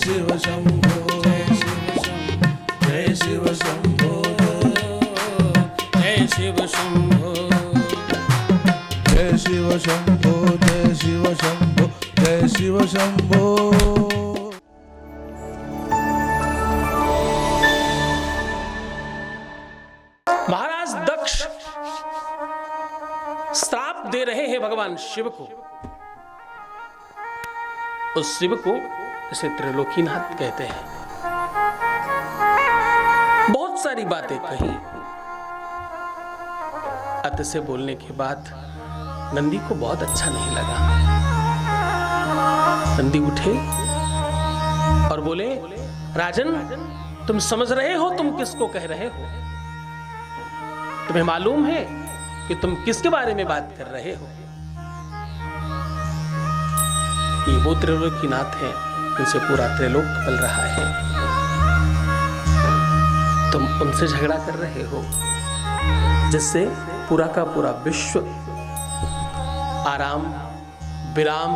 शिव शंभो जय शिव शंभो जय शिव शंभो जय शिव शंभो जय शिव शंभो जय शिव शंभो। महाराज दक्ष श्राप दे रहे हैं भगवान शिव को। उस शिव को इसे त्रिलोकीनाथ कहते हैं। बहुत सारी बातें कही। अत से बोलने के बाद नंदी को बहुत अच्छा नहीं लगा। नंदी उठे और बोले, राजन तुम समझ रहे हो तुम किसको कह रहे हो? तुम्हें मालूम है कि तुम किसके बारे में बात कर रहे हो? ये वो त्रिलोकीनाथ हैं जिनसे पूरा त्रिलोक पल रहा है। तुम उनसे झगड़ा कर रहे हो जिससे पूरा का पूरा विश्व आराम विराम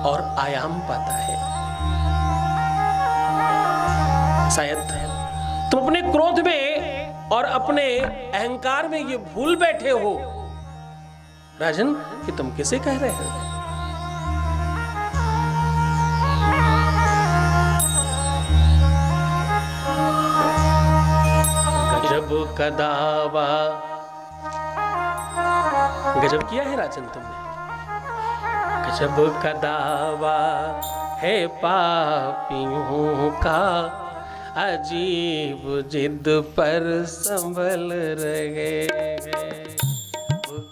और आयाम पाता है। शायद तुम अपने क्रोध में और अपने अहंकार में ये भूल बैठे हो राजन कि तुम किसे कह रहे हो। गजब का दावा, गजब किया है राजन तुमने। गजब का दावा है पापियों का, अजीब जिद पर संभल रहे हैं।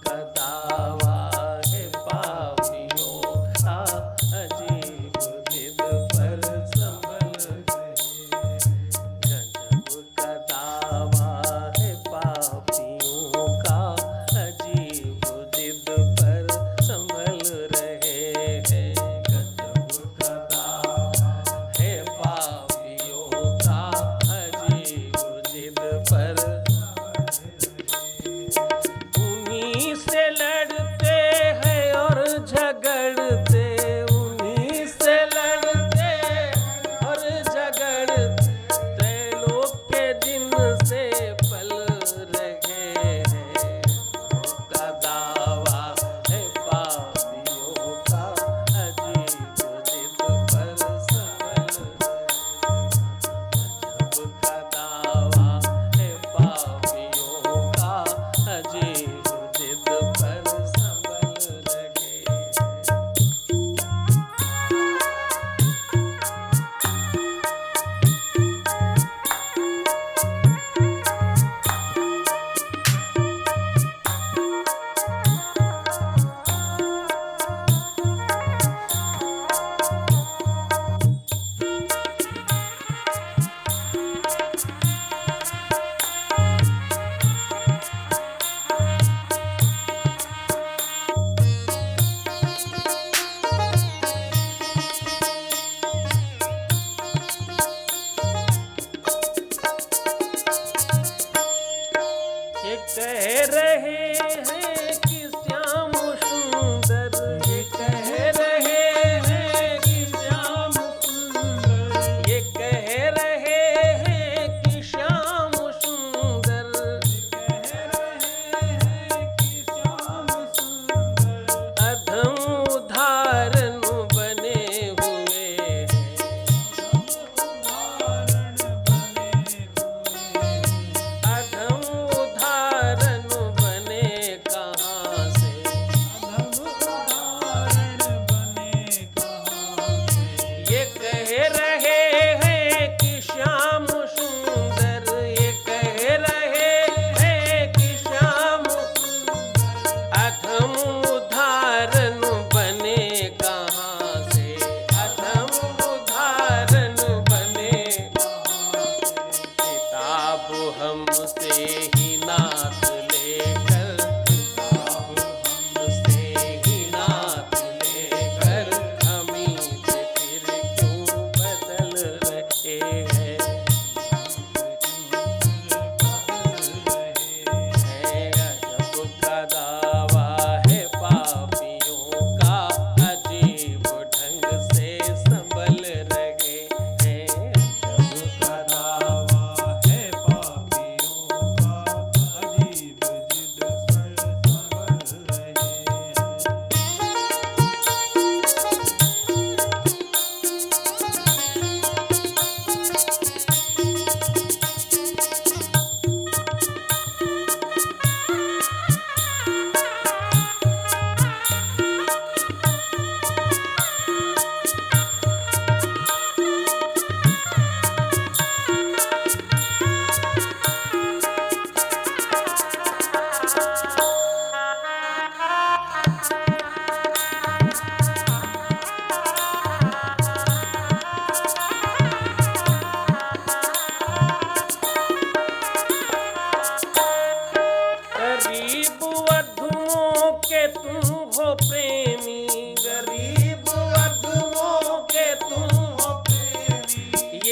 का दावा है पापियों का, अजीब जिद पर संभल रहे। गजब का दावा है पापियों का, अजीब जिद पर संभल रहे हैं। गजब का दावा है पापियों का, अजीब जिद पर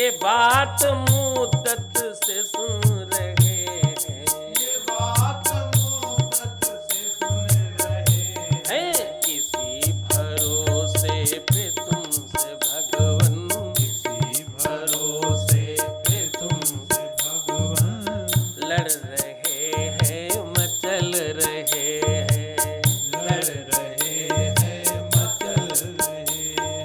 ये बात मुद्दत से सुन रहे हैं, ये बात मुद्दत से सुन रहे हैं किसी भरोसे पे तुमसे भगवन, किसी भरोसे पे तुमसे भगवान लड़ रहे हैं मचल रहे हैं, लड़ रहे हैं मचल रहे हैं।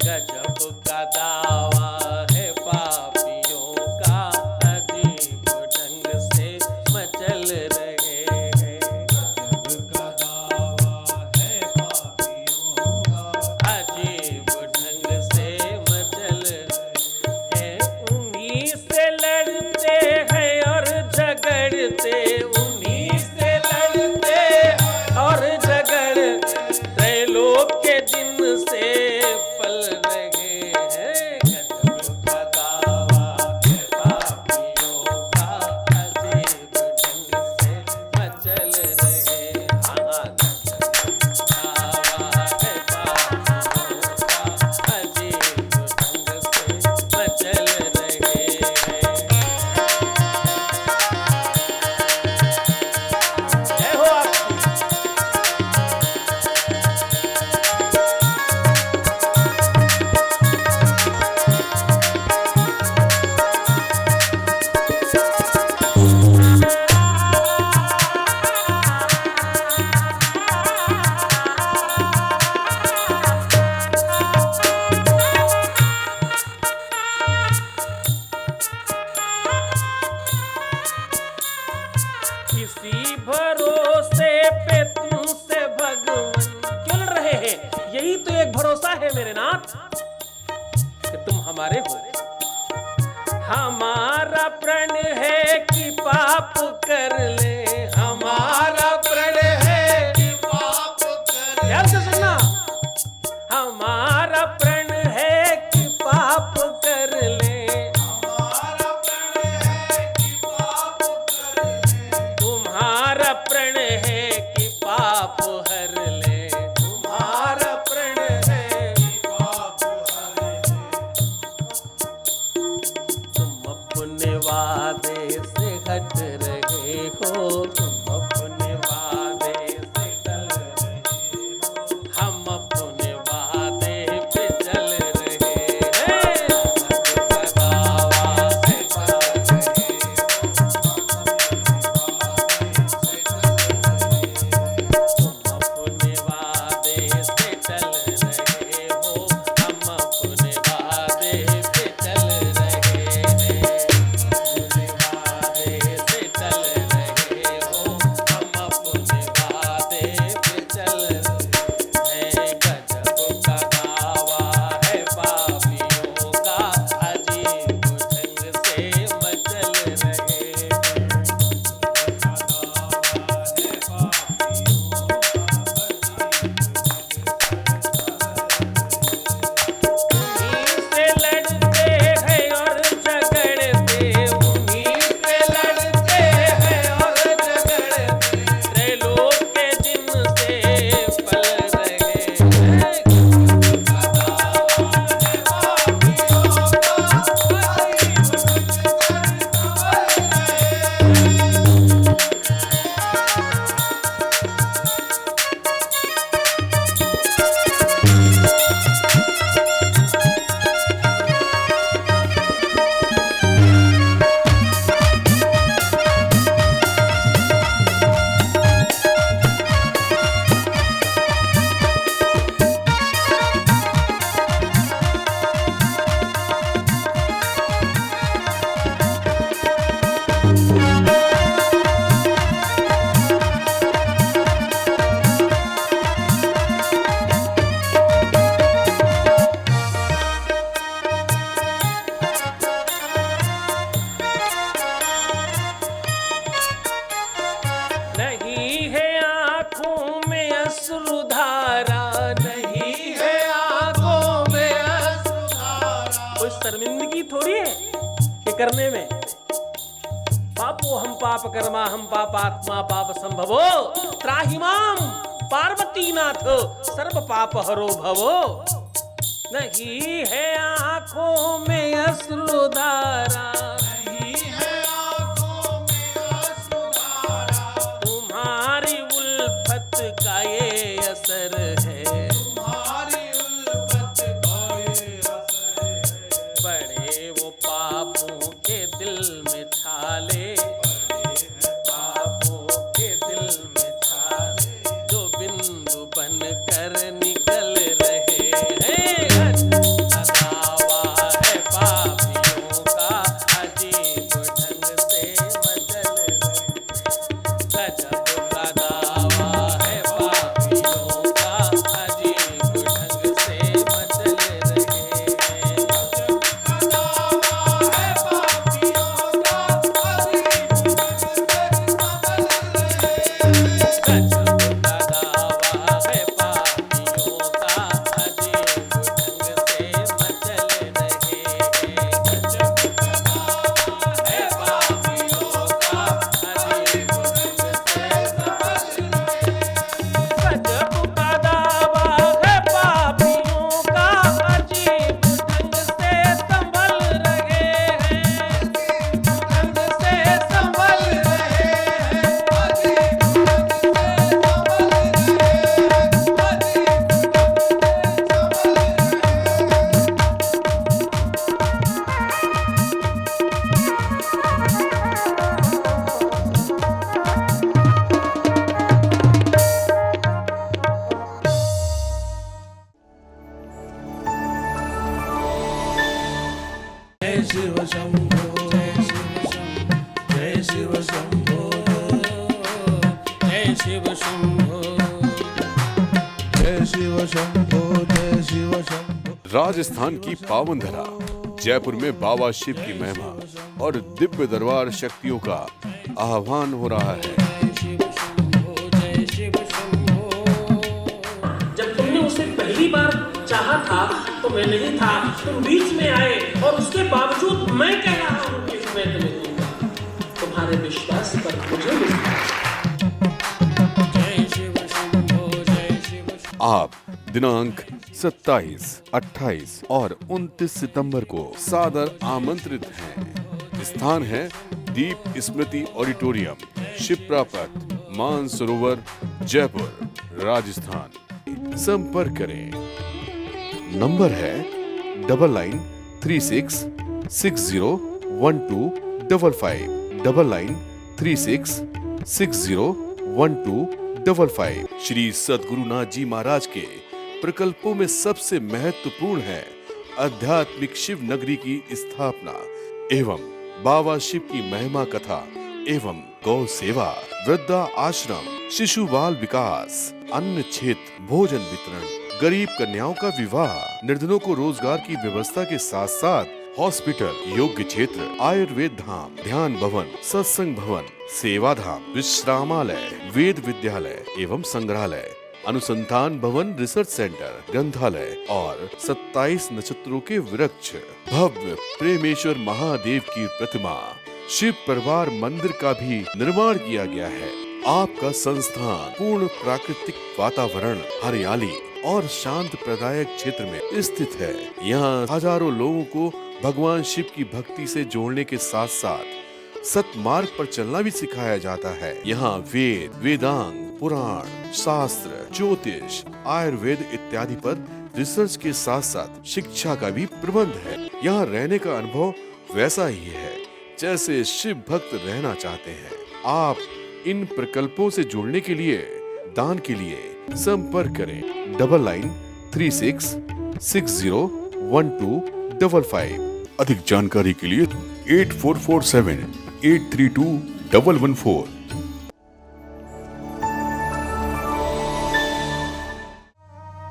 गजब का दावा है पापियों का, अजीब ढंग से मचल रहे हैं, गजब का दावा है पापियों का, अजीब ढंग से मचल रहे हैं। उन्हीं से लड़ते हैं और झगड़ते, उन्हीं से लड़ते और झगड़ते, त्रैलोक के दिन से पल रहे हैं। गजब का दावा है पापियों का, अजीब ढंग से मचल रहे हैं। हाँ, गजब दावा है पापियों का, अजीब ढंग से मचल रहे हैं। जय हो आपकी। किसी भरोसे पे तुमसे भगवन क्यों लड़ रहे हैं? यही तो एक भरोसा है मेरे नाथ कि तुम हमारे हो। हमारा प्रण है कि पाप कर ले, हमारा प्रण है कि पाप कर ध्यान से सुनना, हमारा प्रण है कि पाप कर ले, हमारा प्रण है कि पाप कर ले, तुम्हारा प्रण है कि पाप हर ले, तुम्हारा प्रण है कि पाप हर ले। तुम अपने वादे से हट रहे हो, तुम अपने वादे से टल रहे हो, हम अपने वादे पे चल रहे हैं। गजब का दावा है तुम अपने वादे से चल रहे हो, हम अपने वादे पे चल रहे हैं। अपने वादे से चल रहे हो, हम अपने वादे पे चल रहे हैं। गजब का दावा है पापियों का, अजीब ढंग से मचल रहे हैं। उन्हीं से लड़ते हैं और झगड़ते, उन्हीं से लड़ते हैं और झगड़ते, त्रैलोक के दिन से पल रहे हैं। नहीं है आंखों में अश्रुधारा, नहीं है आंखों में अश्रुधारा। कोई शर्मिंदगी थोड़ी है ये करने में। पापो हम पाप कर्मा हम पापात्मा पाप संभवो, त्राहिमाम पार्वती नाथ सर्व पाप हरो भवो। नहीं है आंखों में अश्रु शिव शंभो जय शिव शंभो जय शिव शंभो जय शिव शंभो जय शिव शंभो। राजस्थान की पावन धरा जयपुर में बाबा शिव की महिमा और दिव्य दरबार शक्तियों का आह्वान हो रहा है। जब तुमने उसे पहली बार चाहा था तो मैं नहीं था, तुम बीच में आए और उसके बावजूद मैं कह रहा हूं कि मैं तुम्हें दूंगा। तुम्हारे विश्वास पर मुझे मिलता है। जय शिव शंभो जय शिव शंभो। आप दिनांक 27, 28 और 29 सितंबर को सादर आमंत्रित हैं। स्थान है दीप स्मृति ऑडिटोरियम, शिप्रा पथ, मानसरोवर, जयपुर, राजस्थान। संपर्क करें। नंबर है 9936601255 9936601255। श्री सद्गुरुनाथ जी महाराज के प्रकल्पों में सबसे महत्वपूर्ण है आध्यात्मिक शिव नगरी की स्थापना एवं बाबा शिव की महिमा कथा एवं गौ सेवा, वृद्धा आश्रम, शिशु बाल विकास, अन्न क्षेत्र, भोजन वितरण, गरीब कन्याओं का विवाह, निर्धनों को रोजगार की व्यवस्था के साथ साथ हॉस्पिटल, योग्य क्षेत्र, आयुर्वेद धाम, ध्यान भवन, सत्संग भवन, सेवा धाम, विश्रामालय, वेद विद्यालय एवं संग्रहालय, अनुसंधान भवन, रिसर्च सेंटर, ग्रंथालय और 27 नक्षत्रों के वृक्ष, भव्य प्रेमेश्वर महादेव की प्रतिमा, शिव परिवार मंदिर का भी निर्माण किया गया है। आपका संस्थान पूर्ण प्राकृतिक वातावरण, हरियाली और शांत प्रदायक क्षेत्र में स्थित है। यहाँ हजारों लोगों को भगवान शिव की भक्ति से जोड़ने के साथ साथ सतमार्ग पर चलना भी सिखाया जाता है। यहाँ वेद, वेदांग, पुराण, शास्त्र, ज्योतिष, आयुर्वेद इत्यादि पर रिसर्च के साथ साथ शिक्षा का भी प्रबंध है। यहाँ रहने का अनुभव वैसा ही है जैसे शिव भक्त रहना चाहते हैं। आप इन प्रकल्पों से जुड़ने के लिए, दान के लिए संपर्क करें 9936601255। अधिक जानकारी के लिए 8447832114।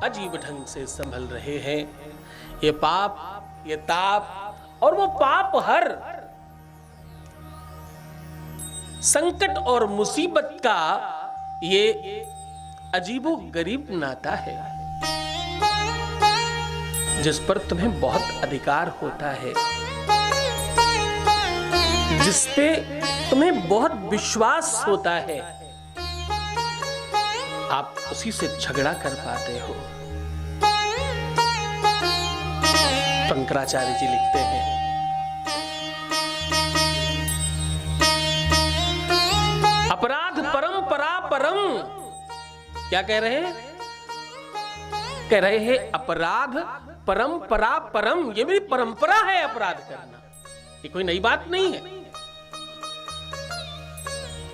अजीब ढंग से संभल रहे हैं ये पाप, ये ताप और वो पाप हर संकट और मुसीबत का ये अजीबो गरीब नाता है जिस पर तुम्हें बहुत अधिकार होता है, जिस पे तुम्हें बहुत विश्वास होता है। आप उसी से झगड़ा कर पाते हो। शंकराचार्य जी लिखते हैं, अपराध परंपरा परम। क्या कह रहे हैं? कह रहे हैं अपराध परंपरा परम। ये मेरी परंपरा है अपराध करना, ये कोई नई बात नहीं है।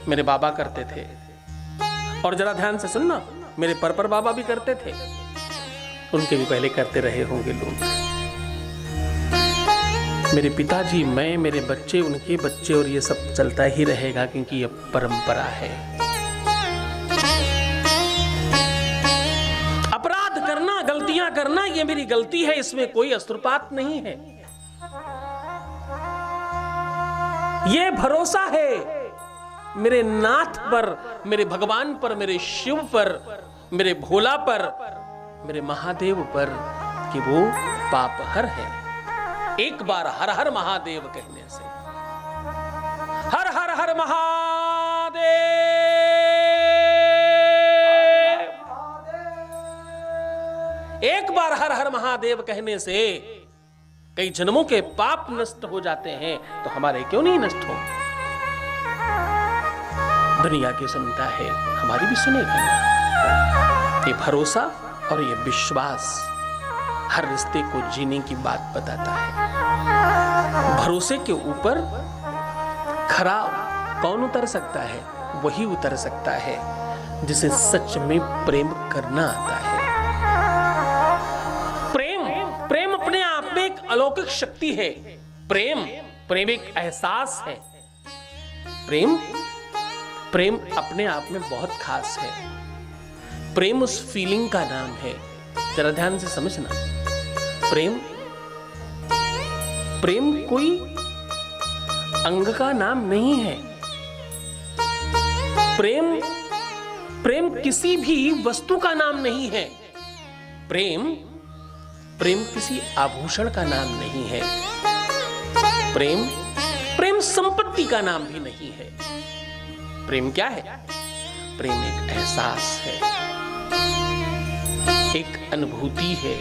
मेरे बाबा करते थे, और जरा ध्यान से सुनना, मेरे पर बाबा भी करते थे, उनके भी पहले करते रहे होंगे लोग। मेरे पिताजी, मैं, मेरे बच्चे, उनके बच्चे, और ये सब चलता ही रहेगा क्योंकि ये परंपरा है। अपराध करना, गलतियां करना, ये मेरी गलती है, इसमें कोई अश्रुपात नहीं है। ये भरोसा है मेरे नाथ पर, मेरे भगवान पर, मेरे शिव पर, मेरे भोला पर, मेरे महादेव पर कि वो पापहर है। एक बार हर हर महादेव कहने से, हर हर हर महादेव, एक बार हर हर महादेव कहने से कई जन्मों के पाप नष्ट हो जाते हैं, तो हमारे क्यों नहीं नष्ट हो? दुनिया की सुनता है, हमारी भी सुनेगी। ये भरोसा और ये विश्वास हर रिश्ते को जीने की बात बताता है। भरोसे के ऊपर खरा कौन उतर सकता है? वही उतर सकता है जिसे सच में प्रेम करना आता है। प्रेम अपने आप में एक अलौकिक शक्ति है। प्रेम प्रेम एक एहसास है। प्रेम प्रेम अपने आप में बहुत खास है। प्रेम उस फीलिंग का नाम है। जरा ध्यान से समझना, प्रेम प्रेम कोई अंग का नाम नहीं है। प्रेम प्रेम किसी भी वस्तु का नाम नहीं है। प्रेम प्रेम किसी आभूषण का नाम नहीं है। प्रेम प्रेम संपत्ति का नाम भी नहीं है। प्रेम क्या है? प्रेम एक एहसास है, एक अनुभूति है,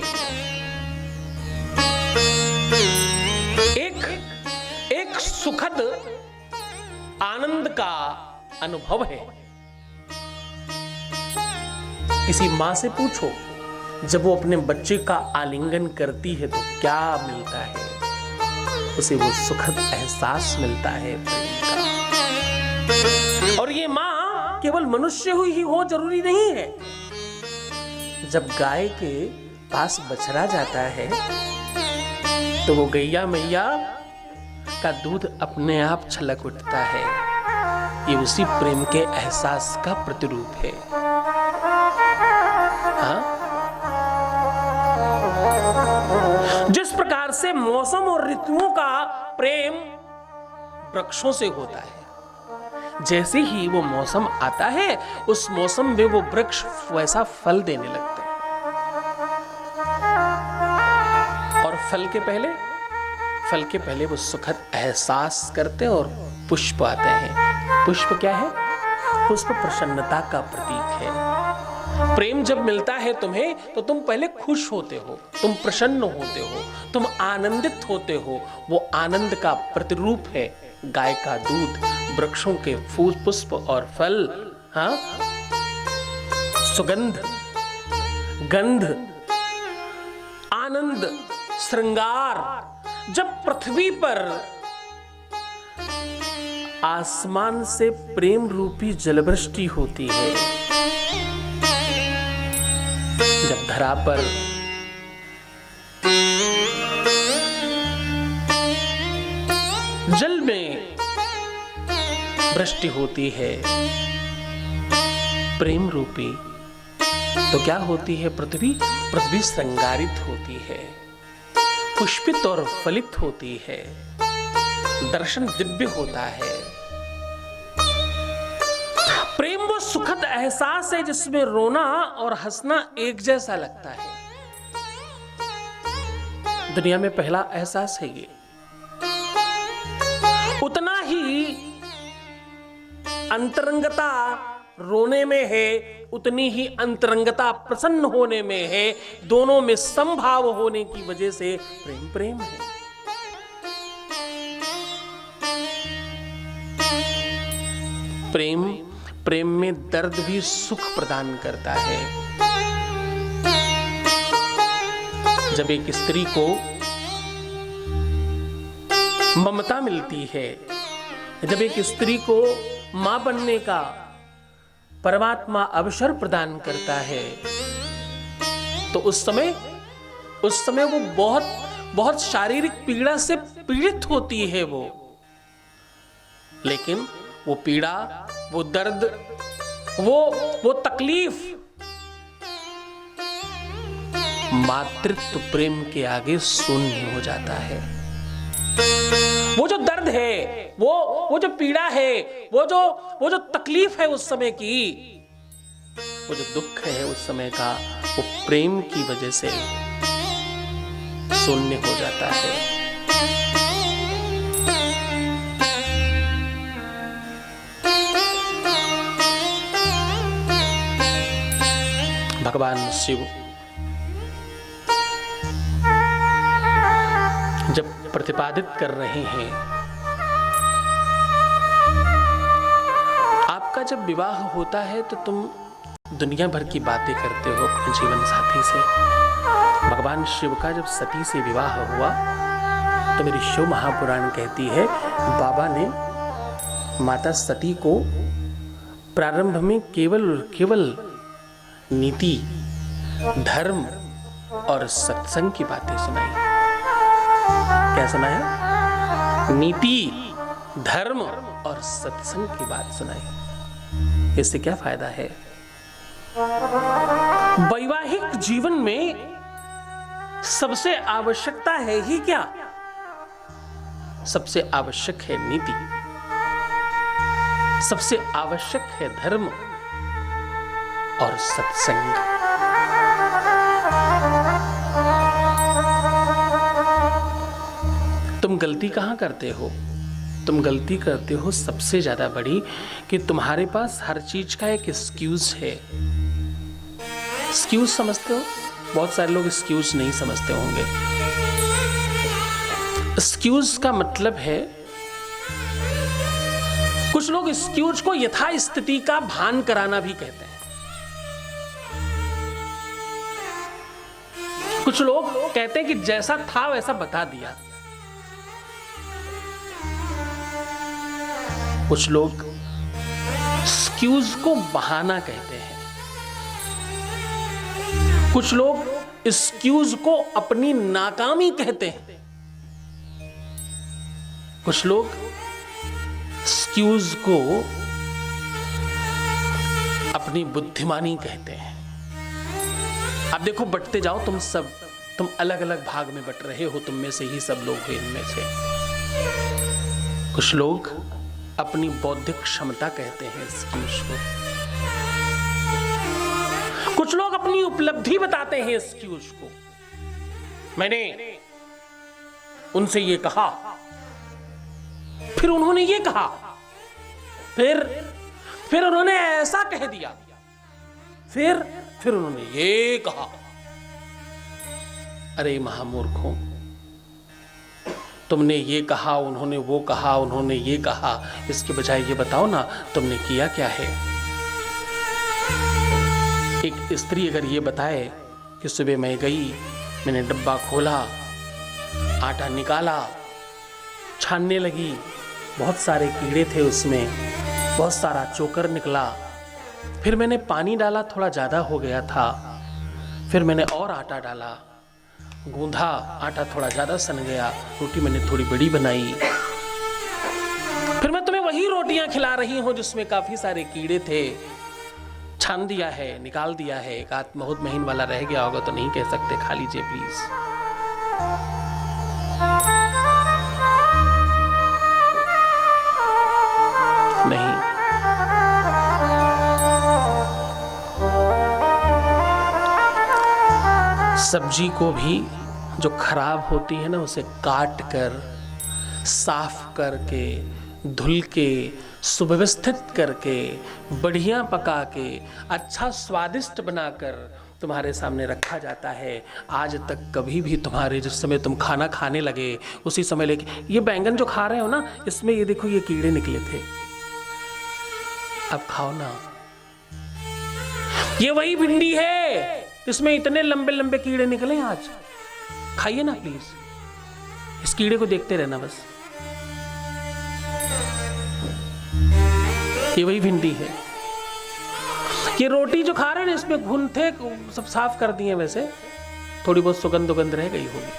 एक सुखद आनंद का अनुभव है। किसी मां से पूछो, जब वो अपने बच्चे का आलिंगन करती है तो क्या मिलता है? उसे वो सुखद एहसास मिलता है प्रेम का। और ये मां केवल मनुष्य हुई ही हो जरूरी नहीं है। जब गाय के पास बछड़ा जाता है तो वो गैया मैया का दूध अपने आप छलक उठता है। ये उसी प्रेम के एहसास का प्रतिरूप है। हाँ? जिस प्रकार से मौसम और ऋतुओं का प्रेम वृक्षों से होता है, जैसे ही वो मौसम आता है उस मौसम में वो वृक्ष वैसा फल देने लगते हैं। और फल के पहले वो सुखद एहसास करते हैं और पुष्प आते हैं। पुष्प क्या है? पुष्प प्रसन्नता का प्रतीक है। प्रेम जब मिलता है तुम्हें तो तुम पहले खुश होते हो, तुम प्रसन्न होते हो, तुम आनंदित होते हो। वो आनंद का प्रतिरूप है गाय का दूध, वृक्षों के फूल, पुष्प और फल। हाँ, सुगंध, गंध, आनंद, श्रृंगार। जब पृथ्वी पर आसमान से प्रेम रूपी जलवृष्टि होती है, जब धरा पर जल में वृष्टि होती है प्रेम रूपी, तो क्या होती है? पृथ्वी श्रृंगारित होती है, पुष्पित और फलित होती है, दर्शन दिव्य होता है। प्रेम वो सुखद एहसास है जिसमें रोना और हंसना एक जैसा लगता है। दुनिया में पहला एहसास है ये। उतना ही अंतरंगता रोने में है, उतनी ही अंतरंगता प्रसन्न होने में है। दोनों में समभाव होने की वजह से प्रेम प्रेम है। प्रेम में दर्द भी सुख प्रदान करता है। जब एक स्त्री को ममता मिलती है, जब एक स्त्री को मां बनने का परमात्मा अवसर प्रदान करता है, तो उस समय वो बहुत शारीरिक पीड़ा से पीड़ित होती है वो। लेकिन वो पीड़ा, वो दर्द, वो तकलीफ मातृत्व प्रेम के आगे शून्य हो जाता है। वो जो दर्द है, वो जो पीड़ा है, वो जो तकलीफ है उस समय की, वो जो दुख है उस समय का, वो प्रेम की वजह से शून्य हो जाता है। भगवान शिव जब प्रतिपादित कर रहे हैं, आपका जब विवाह होता है तो तुम दुनिया भर की बातें करते हो अपने जीवन साथी से। भगवान शिव का जब सती से विवाह हुआ तो मेरी शिव महापुराण कहती है, बाबा ने माता सती को प्रारंभ में केवल नीति, धर्म और सत्संग की बातें सुनाई। क्या सुनाया? नीति, धर्म और सत्संग की बात सुनाई। इससे क्या फायदा है? वैवाहिक जीवन में सबसे आवश्यकता है ही क्या? सबसे आवश्यक है नीति, सबसे आवश्यक है धर्म और सत्संग। तुम गलती कहां करते हो? तुम गलती करते हो सबसे ज्यादा बड़ी कि तुम्हारे पास हर चीज का एक एक्सक्यूज है। एक्सक्यूज समझते हो? बहुत सारे लोग एक्सक्यूज नहीं समझते होंगे। एक्सक्यूज का मतलब है, कुछ लोग एक्सक्यूज को यथास्थिति का भान कराना भी कहते हैं। कुछ लोग कहते हैं कि जैसा था वैसा बता दिया। कुछ लोग एक्सक्यूज को बहाना कहते हैं। कुछ लोग एक्सक्यूज को अपनी नाकामी कहते हैं। कुछ लोग एक्सक्यूज को अपनी बुद्धिमानी कहते हैं। अब देखो, बंटते जाओ तुम सब, तुम अलग अलग भाग में बट रहे हो, तुम में से ही सब लोग हो इनमें से। कुछ लोग अपनी बौद्धिक क्षमता कहते हैं एक्सक्यूज को। कुछ लोग अपनी उपलब्धि बताते हैं एक्सक्यूज को। मैंने उनसे ये कहा, फिर उन्होंने ये कहा, फिर उन्होंने ऐसा कह दिया, फिर उन्होंने ये कहा। अरे महामूर्खों, तुमने ये कहा, उन्होंने वो कहा, उन्होंने ये कहा, इसके बजाय ये बताओ ना तुमने किया क्या है। एक स्त्री अगर ये बताए कि सुबह मैं गई, मैंने डब्बा खोला, आटा निकाला, छानने लगी, बहुत सारे कीड़े थे उसमें, बहुत सारा चोकर निकला, फिर मैंने पानी डाला, थोड़ा ज़्यादा हो गया था, फिर मैंने और आटा डाला, गूंधा, आटा थोड़ा ज़्यादा सन गया, रोटी मैंने थोड़ी बड़ी बनाई, फिर मैं तुम्हें वही रोटियां खिला रही हूं जिसमें काफ़ी सारे कीड़े थे, छान दिया है, निकाल दिया है, एक आध बहुत महीन वाला रह गया होगा तो नहीं कह सकते, खा लीजिए प्लीज। नहीं, सब्जी को भी जो खराब होती है ना, उसे काट कर, साफ करके, धुल के, सुव्यवस्थित करके, बढ़िया पका के, अच्छा स्वादिष्ट बनाकर तुम्हारे सामने रखा जाता है। आज तक कभी भी तुम्हारे, जिस समय तुम खाना खाने लगे उसी समय लेके, ये बैंगन जो खा रहे हो ना, इसमें ये देखो ये कीड़े निकले थे, अब खाओ ना। ये वही भिंडी है, इसमें इतने लंबे लंबे कीड़े निकले, आज खाइए ना प्लीज। इस कीड़े को देखते रहना बस। ये वही भिंडी है। ये रोटी जो खा रहे हैं इसमें घुन थे, सब साफ कर दिए, वैसे थोड़ी बहुत सुगंध रह गई होगी।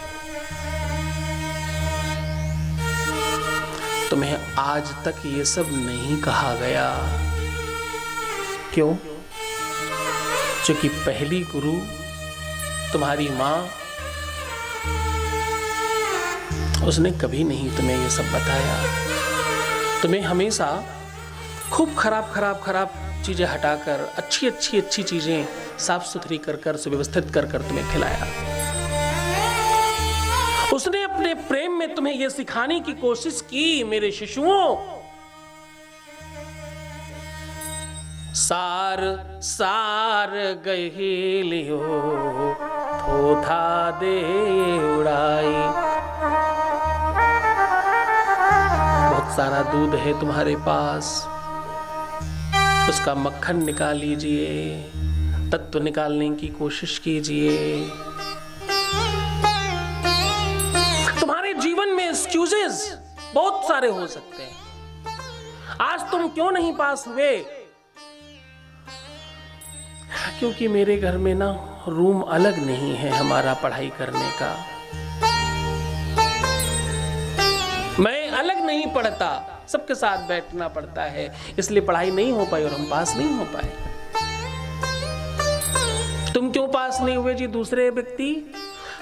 तुम्हें आज तक ये सब नहीं कहा गया, क्यों? क्योंकि पहली गुरु तुम्हारी मां, उसने कभी नहीं तुम्हें ये सब बताया। तुम्हें हमेशा खूब खराब चीजें हटाकर अच्छी चीजें साफ सुथरी कर सुव्यवस्थित कर तुम्हें खिलाया। उसने अपने प्रेम में तुम्हें यह सिखाने की कोशिश की, मेरे शिशुओं, सार सार गहिलियो थोथा दे उड़ाई। बहुत सारा दूध है तुम्हारे पास, उसका मक्खन निकाल लीजिए, तत्व निकालने की कोशिश कीजिए। तुम्हारे जीवन में एक्सक्यूजेस बहुत सारे हो सकते हैं। आज तुम क्यों नहीं पास हुए? क्योंकि मेरे घर में ना रूम अलग नहीं है हमारा पढ़ाई करने का। मैं अलग नहीं पढ़ता, सबके साथ बैठना पड़ता है, इसलिए पढ़ाई नहीं हो पाई और हम पास नहीं हो पाए। तुम क्यों पास नहीं हुए जी दूसरे व्यक्ति?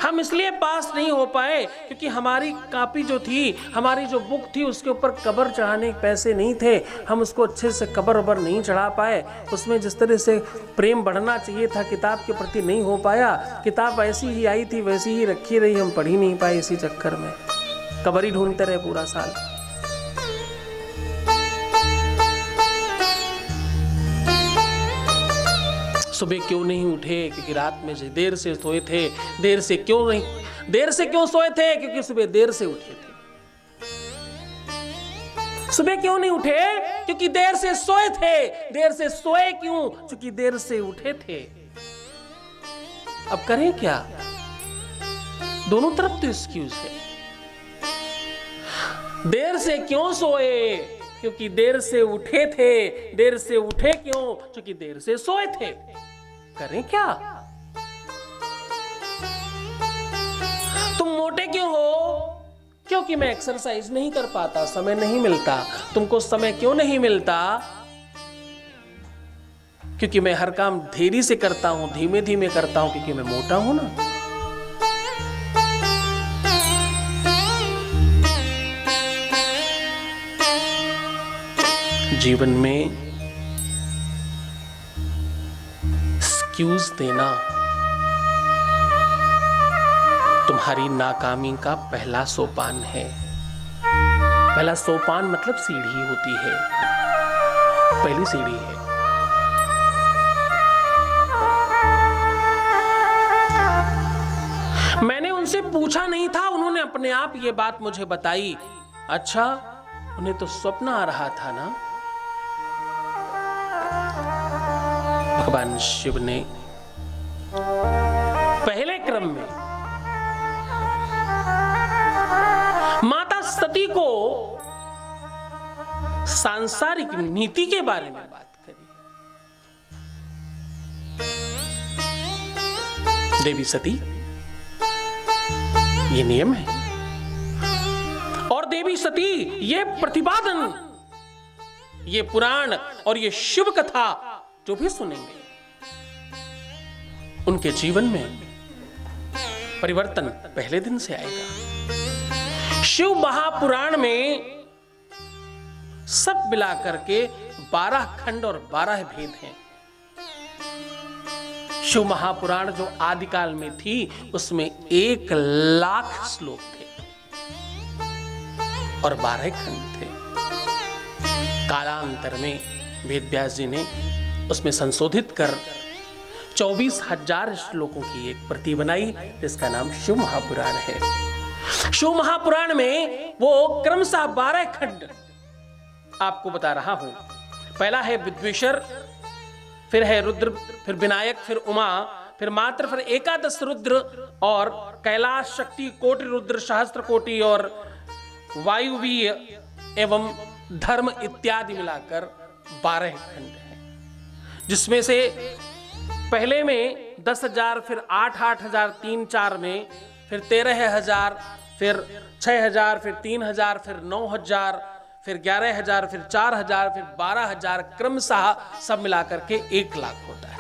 हम इसलिए पास नहीं हो पाए क्योंकि हमारी कॉपी जो थी, हमारी जो बुक थी, उसके ऊपर कवर चढ़ाने के पैसे नहीं थे। हम उसको अच्छे से कवर वबर नहीं चढ़ा पाए। उसमें जिस तरह से प्रेम बढ़ना चाहिए था किताब के प्रति नहीं हो पाया। किताब ऐसी ही आई थी वैसी ही रखी रही, हम पढ़ ही नहीं पाए। इसी चक्कर में कवर ही ढूंढते रहे पूरा साल। सुबह क्यों नहीं उठे? क्योंकि रात में देर से सोए थे। देर से क्यों सोए थे? क्योंकि सुबह देर से उठे थे। सुबह क्यों नहीं उठे? क्योंकि देर से सोए थे। देर से सोए क्यों? क्योंकि देर से उठे थे। अब करें क्या? दोनों तरफ तो एक्सक्यूज है। देर से क्यों सोए? क्योंकि देर से उठे थे। देर से उठे क्यों? क्योंकि देर से सोए थे। करें क्या? तुम मोटे क्यों हो? क्योंकि मैं एक्सरसाइज नहीं कर पाता, समय नहीं मिलता। तुमको समय क्यों नहीं मिलता? क्योंकि मैं हर काम धीरे से करता हूं, धीमे धीमे करता हूं, क्योंकि मैं मोटा हूं ना। जीवन में एक्सक्यूज देना तुम्हारी नाकामी का पहला सोपान है। पहला सोपान मतलब सीढ़ी होती है, पहली सीढ़ी है। मैंने उनसे पूछा नहीं था, उन्होंने अपने आप ये बात मुझे बताई। अच्छा, उन्हें तो स्वप्न आ रहा था ना। भगवान शिव ने पहले क्रम में माता सती को सांसारिक नीति के बारे में बात करी। देवी सती, ये नियम है। और देवी सती, ये प्रतिपादन, ये पुराण और ये शिव कथा जो भी सुनेंगे, उनके जीवन में परिवर्तन पहले दिन से आएगा। शिव महापुराण में सब मिलाकर के 12 खंड और 12 भेद हैं। शिव महापुराण जो आदिकाल में थी, उसमें 1,00,000 श्लोक थे और 12 खंड थे। कालांतर में वेदव्यास जी ने उसमें संशोधित कर 24,000 श्लोकों की एक प्रति बनाई, जिसका नाम शिव महापुराण है। शिव महापुराण में वो क्रमशः 12 खंड आपको बता रहा हूं। पहला है विद्वेश्वर, फिर है रुद्र, फिर विनायक, फिर उमा, फिर मात्र, फिर एकादश रुद्र और कैलाश शक्ति, कोटि रुद्र, सहस्त्र कोटि और वायुवीय एवं धर्म इत्यादि मिलाकर 12 खंड है। जिसमें से पहले में 10,000, फिर 8,000, 3-4 में, फिर 13,000, फिर 6,000, फिर 3,000, फिर 9,000, फिर 11,000, फिर 4,000, फिर 12,000, क्रमशः सब मिलाकर के 1,00,000 होता है।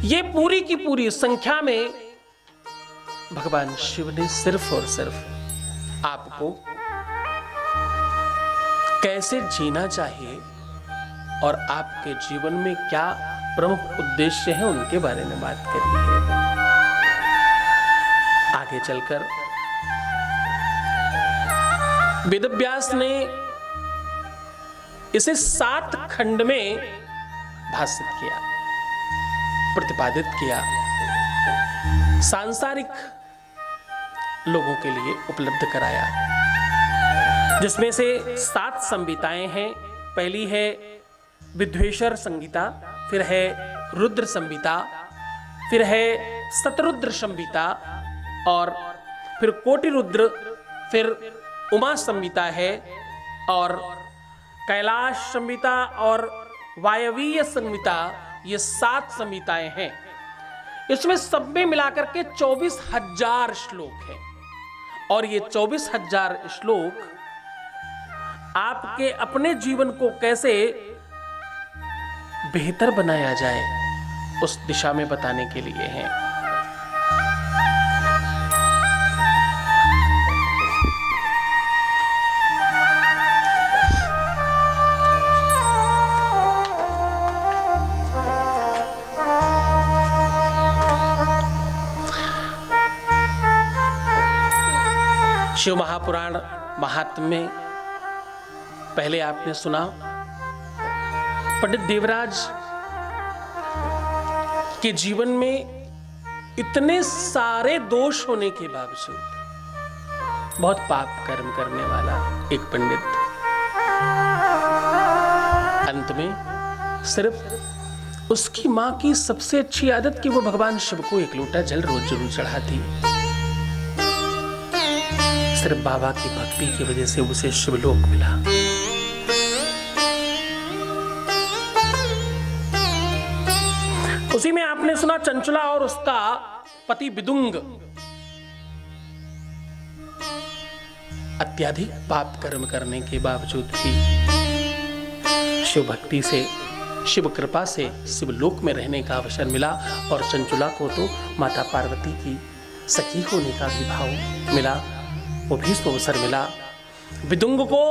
ये पूरी की पूरी संख्या में भगवान शिव ने सिर्फ और सिर्फ आपको कैसे जीना चाहिए और आपके जीवन में क्या प्रमुख उद्देश्य हैं, उनके बारे में बात करी है। आगे चलकर वेदव्यास ने इसे 7 खंड में भाषित किया, प्रतिपादित किया, सांसारिक लोगों के लिए उपलब्ध कराया। जिसमें से 7 संहिताएं हैं। पहली है विद्वेश्वर संहिता, फिर है रुद्र संहिता, फिर है शतरुद्र संहिता और फिर कोटि रुद्र, फिर उमा संहिता है और कैलाश संहिता और वायवीय संहिता। ये 7 संहिताएं हैं। इसमें सब में मिलाकर के 24,000 श्लोक हैं और ये 24,000 श्लोक आपके अपने जीवन को कैसे बेहतर बनाया जाए उस दिशा में बताने के लिए हैं। शिव महापुराण महात्म्य में पहले आपने सुना पंडित देवराज के जीवन में इतने सारे दोष होने के बावजूद बहुत पाप कर्म करने वाला एक पंडित अंत में सिर्फ उसकी मां की सबसे अच्छी आदत कि वो भगवान शिव को एक लोटा जल रोज जरूर चढ़ाती। सिर्फ बाबा की भक्ति की वजह से उसे शिवलोक मिला। उसी में आपने सुना चंचला और उसका पति विदुंग अत्यधिक पाप कर्म करने के बावजूद भी शिव भक्ति से, शिव कृपा से शिवलोक में रहने का अवसर मिला। और चंचला को तो माता पार्वती की सखी होने का भी भाव मिला, वो भी उसको अवसर मिला। विदुंग को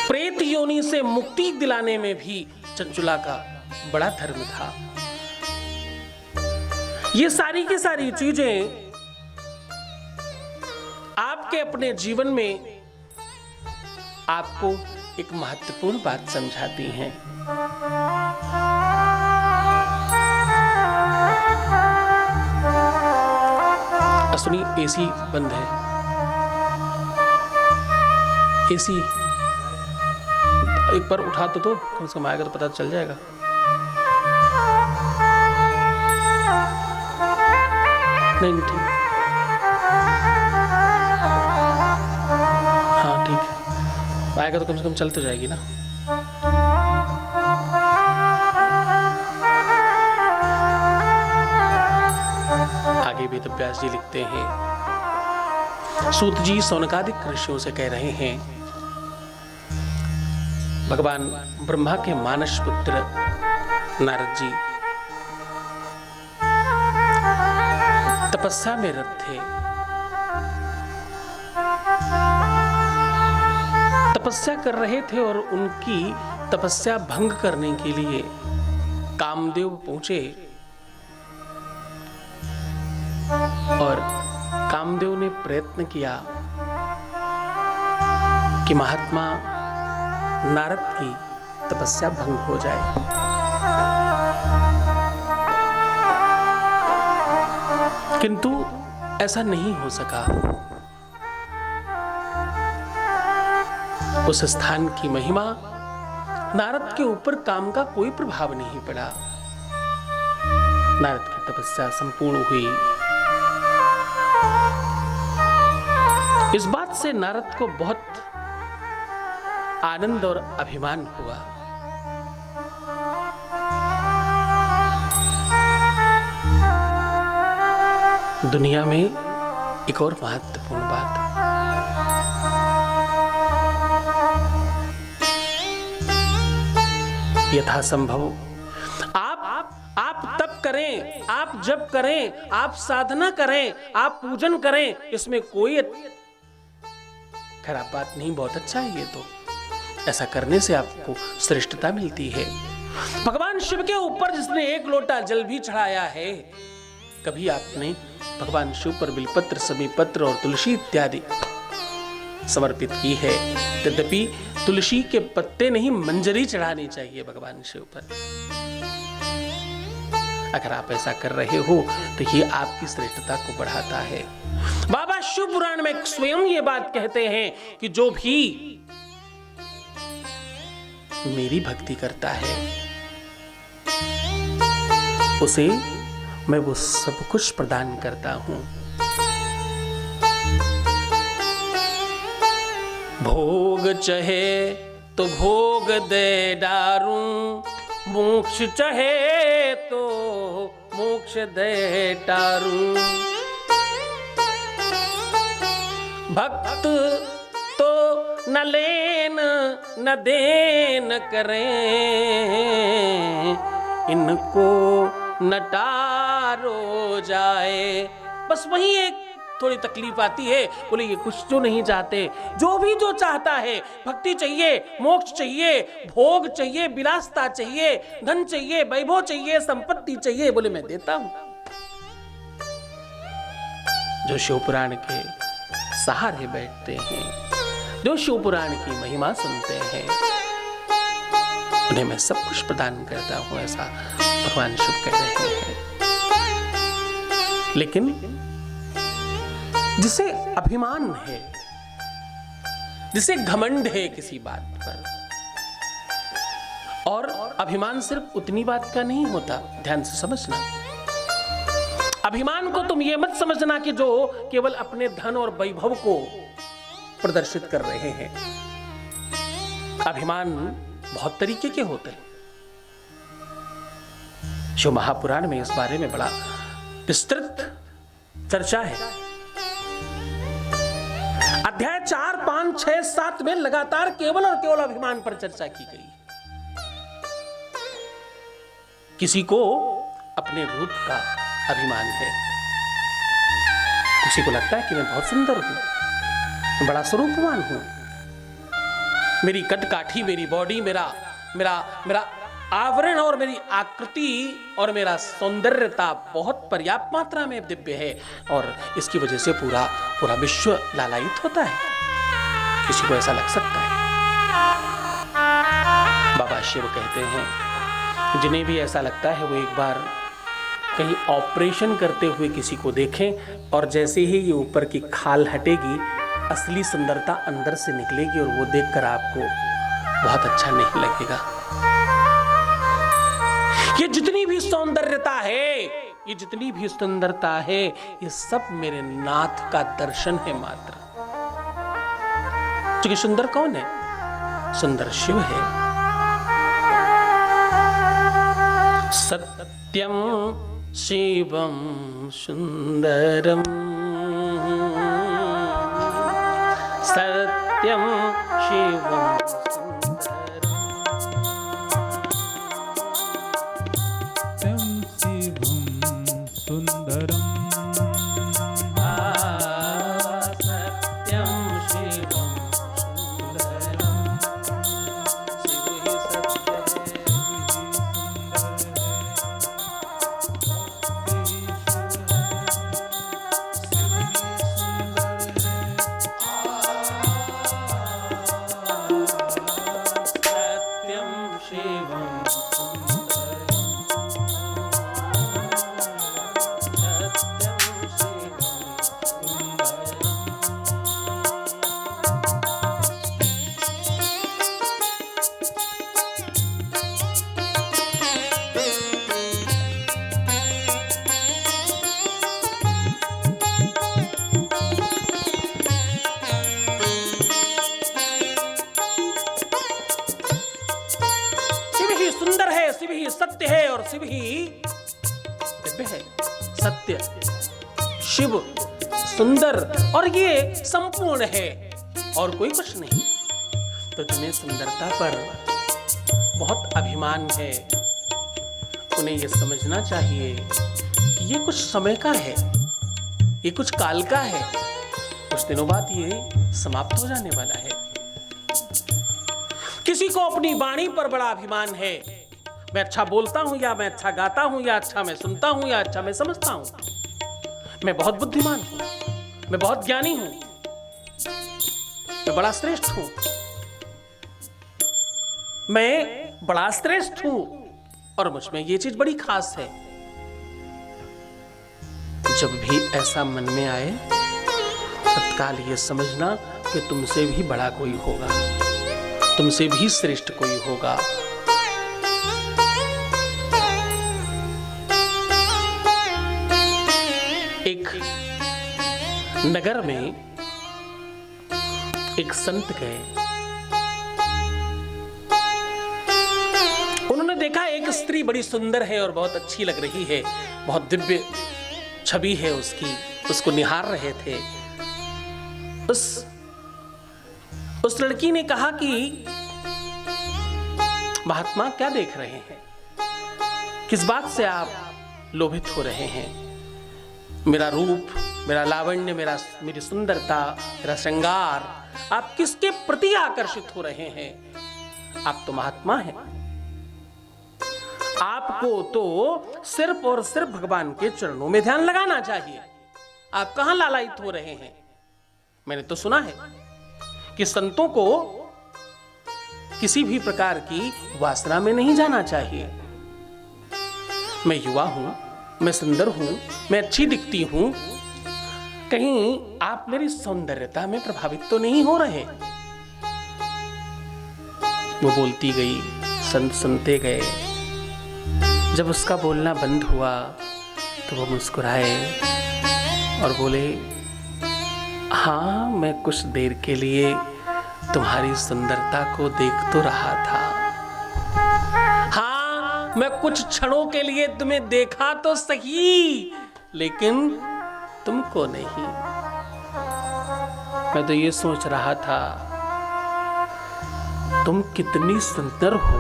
प्रेत योनि से मुक्ति दिलाने में भी चंचुला का बड़ा धर्म था। ये सारी की सारी चीजें आपके अपने जीवन में आपको एक महत्वपूर्ण बात समझाती हैं। सुनी, एसी बंद है। एसी एक बार उठा तो कम से कम आएगा तो पता चल जाएगा। नहीं ठीक, हाँ ठीक है, आएगा तो कम से कम चल तो जाएगी ना। आगे भी तो व्यास जी लिखते हैं, सूत जी सौनकादिक ऋषियों से कह रहे हैं, भगवान ब्रह्मा के मानस पुत्र नारद जी तपस्या में रत थे। तपस्या कर रहे थे और उनकी तपस्या भंग करने के लिए कामदेव पहुंचे और कामदेव ने प्रयत्न किया कि महात्मा नारद की तपस्या भंग हो जाए। किंतु ऐसा नहीं हो सका। उस स्थान की महिमा, नारद के ऊपर काम का कोई प्रभाव नहीं पड़ा। नारद की तपस्या संपूर्ण हुई। इस बात से नारद को बहुत आनंद और अभिमान हुआ। दुनिया में एक और महत्वपूर्ण बात, यथासंभव आप तप करें, आप जप करें, आप साधना करें, आप पूजन करें, इसमें कोई खराब बात नहीं, बहुत अच्छा है ये तो। ऐसा करने से आपको श्रेष्ठता मिलती है। भगवान शिव के ऊपर जिसने एक लोटा जल भी चढ़ाया है, कभी आपने भगवान शिव पर बिलपत्र, समीपत्र और तुलसी इत्यादि समर्पित की है। तदपि तुलसी के पत्ते नहीं, मंजरी चढ़ानी चाहिए भगवान शिव पर। अगर आप ऐसा कर रहे हो तो ये आपकी श्रेष्ठता को बढ़ाता है। बाबा शिव पुराण में स्वयं ये बात कहते हैं कि जो भी मेरी भक्ति करता है उसे मैं वो सब कुछ प्रदान करता हूं। भोग चाहे तो भोग दे डारूं, मोक्ष चाहे तो मोक्ष दे टारूं। भक्त तो न लेन न देन करें, इनको न टारो जाए। बस वही एक थोड़ी तकलीफ आती है, बोले ये कुछ जो नहीं चाहते, जो चाहता है, भक्ति चाहिए, मोक्ष चाहिए, भोग चाहिए, विलासता चाहिए, धन चाहिए, वैभव चाहिए, संपत्ति चाहिए, बोले मैं देता हूं। जो शिव पुराण के सहारे बैठते हैं, जो शिव पुराण की महिमा सुनते हैं, उन्हें मैं सब कुछ प्रदान करता हूं, ऐसा भगवान शिव कह रहे हैं। लेकिन जिसे अभिमान है, जिसे घमंड है किसी बात पर, और अभिमान सिर्फ उतनी बात का नहीं होता, ध्यान से समझना। अभिमान को तुम ये मत समझना कि जो केवल अपने धन और वैभव को प्रदर्शित कर रहे हैं। अभिमान बहुत तरीके के होते हैं। शिव महापुराण में इस बारे में बड़ा विस्तृत चर्चा है। अध्याय 4, 5, 6, 7 में लगातार केवल और केवल अभिमान पर चर्चा की गई। किसी को अपने रूप का अभिमान है, किसी को लगता है कि मैं बहुत सुंदर हूं, मैं बड़ा स्वरूपवान हूं, मेरी कदकाठी, मेरी बॉडी, मेरा आवरण और मेरी आकृति और मेरा सौंदर्यता बहुत पर्याप्त मात्रा में दिव्य है, और इसकी वजह से पूरा विश्व लालायित होता है। किसी को ऐसा लग सकता है। बाबा शिव कहते हैं, जिन्हें भी ऐसा लगता है वो एक बार कहीं ऑपरेशन करते हुए किसी को देखें, और जैसे ही ये ऊपर की खाल हटेगी, असली सुंदरता अंदर से निकलेगी, और वो देखकर आपको बहुत अच्छा नहीं लगेगा। ये जितनी भी सौंदर्यता है, ये जितनी भी सुंदरता है, ये सब मेरे नाथ का दर्शन है मात्र। क्योंकि सुंदर कौन है? सुंदर शिव है। सत्यम शिवम सुंदरम, सत्यम शिवम सत्य है और शिव ही दिव्य है। सत्य, शिव, सुंदर और ये संपूर्ण है और कोई कुछ नहीं। तो जिन्हें सुंदरता पर बहुत अभिमान है, उन्हें ये समझना चाहिए कि ये कुछ समय का है, ये कुछ काल का है, कुछ दिनों बाद ये समाप्त हो जाने वाला है। किसी को अपनी वाणी पर बड़ा अभिमान है, मैं अच्छा बोलता हूं, या मैं अच्छा गाता हूं, या अच्छा मैं सुनता हूं, या अच्छा मैं समझता हूं, मैं बहुत बुद्धिमान हूं, मैं बहुत ज्ञानी हूं, मैं बड़ा श्रेष्ठ हूं, मैं बड़ा श्रेष्ठ हूं और मुझ में ये चीज बड़ी खास है। जब भी ऐसा मन में आए, तत्काल ये समझना कि तुमसे भी बड़ा कोई होगा, तुमसे भी श्रेष्ठ कोई होगा। एक नगर में एक संत गए। उन्होंने देखा एक स्त्री बड़ी सुंदर है और बहुत अच्छी लग रही है, बहुत दिव्य छवि है उसकी, उसको निहार रहे थे। उस लड़की ने कहा कि महात्मा क्या देख रहे हैं, किस बात से आप लोभित हो रहे हैं? मेरा रूप, मेरा लावण्य, मेरी सुंदरता, मेरा श्रृंगार, आप किसके प्रति आकर्षित हो रहे हैं? आप तो महात्मा हैं, आपको तो सिर्फ और सिर्फ भगवान के चरणों में ध्यान लगाना चाहिए। आप कहां लालायित हो रहे हैं? मैंने तो सुना है कि संतों को किसी भी प्रकार की वासना में नहीं जाना चाहिए। मैं युवा हूं, मैं सुंदर हूं, मैं अच्छी दिखती हूं, कहीं आप मेरी सौंदर्यता में प्रभावित तो नहीं हो रहे? वो बोलती गई, संत सुनते गए। जब उसका बोलना बंद हुआ तो वो मुस्कुराए और बोले, हाँ, मैं कुछ देर के लिए तुम्हारी सुंदरता को देख तो रहा था। हाँ, मैं कुछ क्षणों के लिए तुम्हें देखा तो सही, लेकिन तुमको नहीं। मैं तो ये सोच रहा था, तुम कितनी सुंदर हो,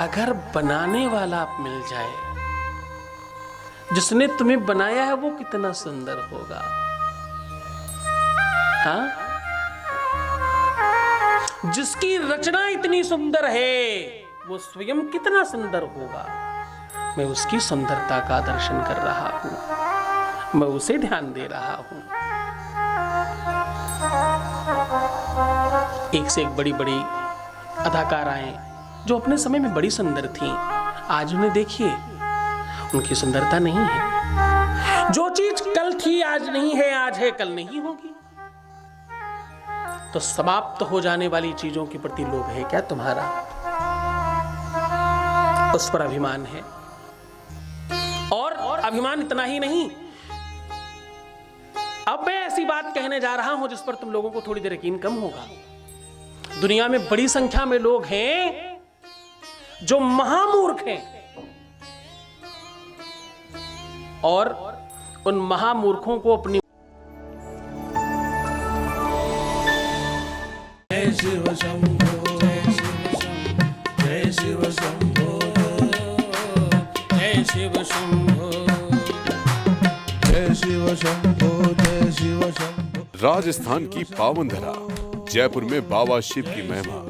अगर बनाने वाला मिल जाए, जिसने तुम्हें बनाया है वो कितना सुंदर होगा। हाँ, जिसकी रचना इतनी सुंदर है वो स्वयं कितना सुंदर होगा। मैं उसकी सुंदरता का दर्शन कर रहा हूं, मैं उसे ध्यान दे रहा हूं। एक से एक बड़ी बड़ी अदाकाराएं जो अपने समय में बड़ी सुंदर थीं, आज उन्हें देखिए, उनकी सुंदरता नहीं है। जो चीज कल थी आज नहीं है, आज है कल नहीं होगी। तो समाप्त हो जाने वाली चीजों के प्रति लोभ है क्या तुम्हारा? उस पर अभिमान है। और अभिमान इतना ही नहीं, अब मैं ऐसी बात कहने जा रहा हूं जिस पर तुम लोगों को थोड़ी देर यकीन कम होगा। दुनिया में बड़ी संख्या में लोग हैं जो महामूर्ख हैं, और उन महामूर्खों को अपनी जय शिव शंभो, जय शिव शंभो, जय शिव शंभो, जय शिव शंभो, जय शिव शंभो। राजस्थान की पावन धरा जयपुर में बाबा शिव की महिमा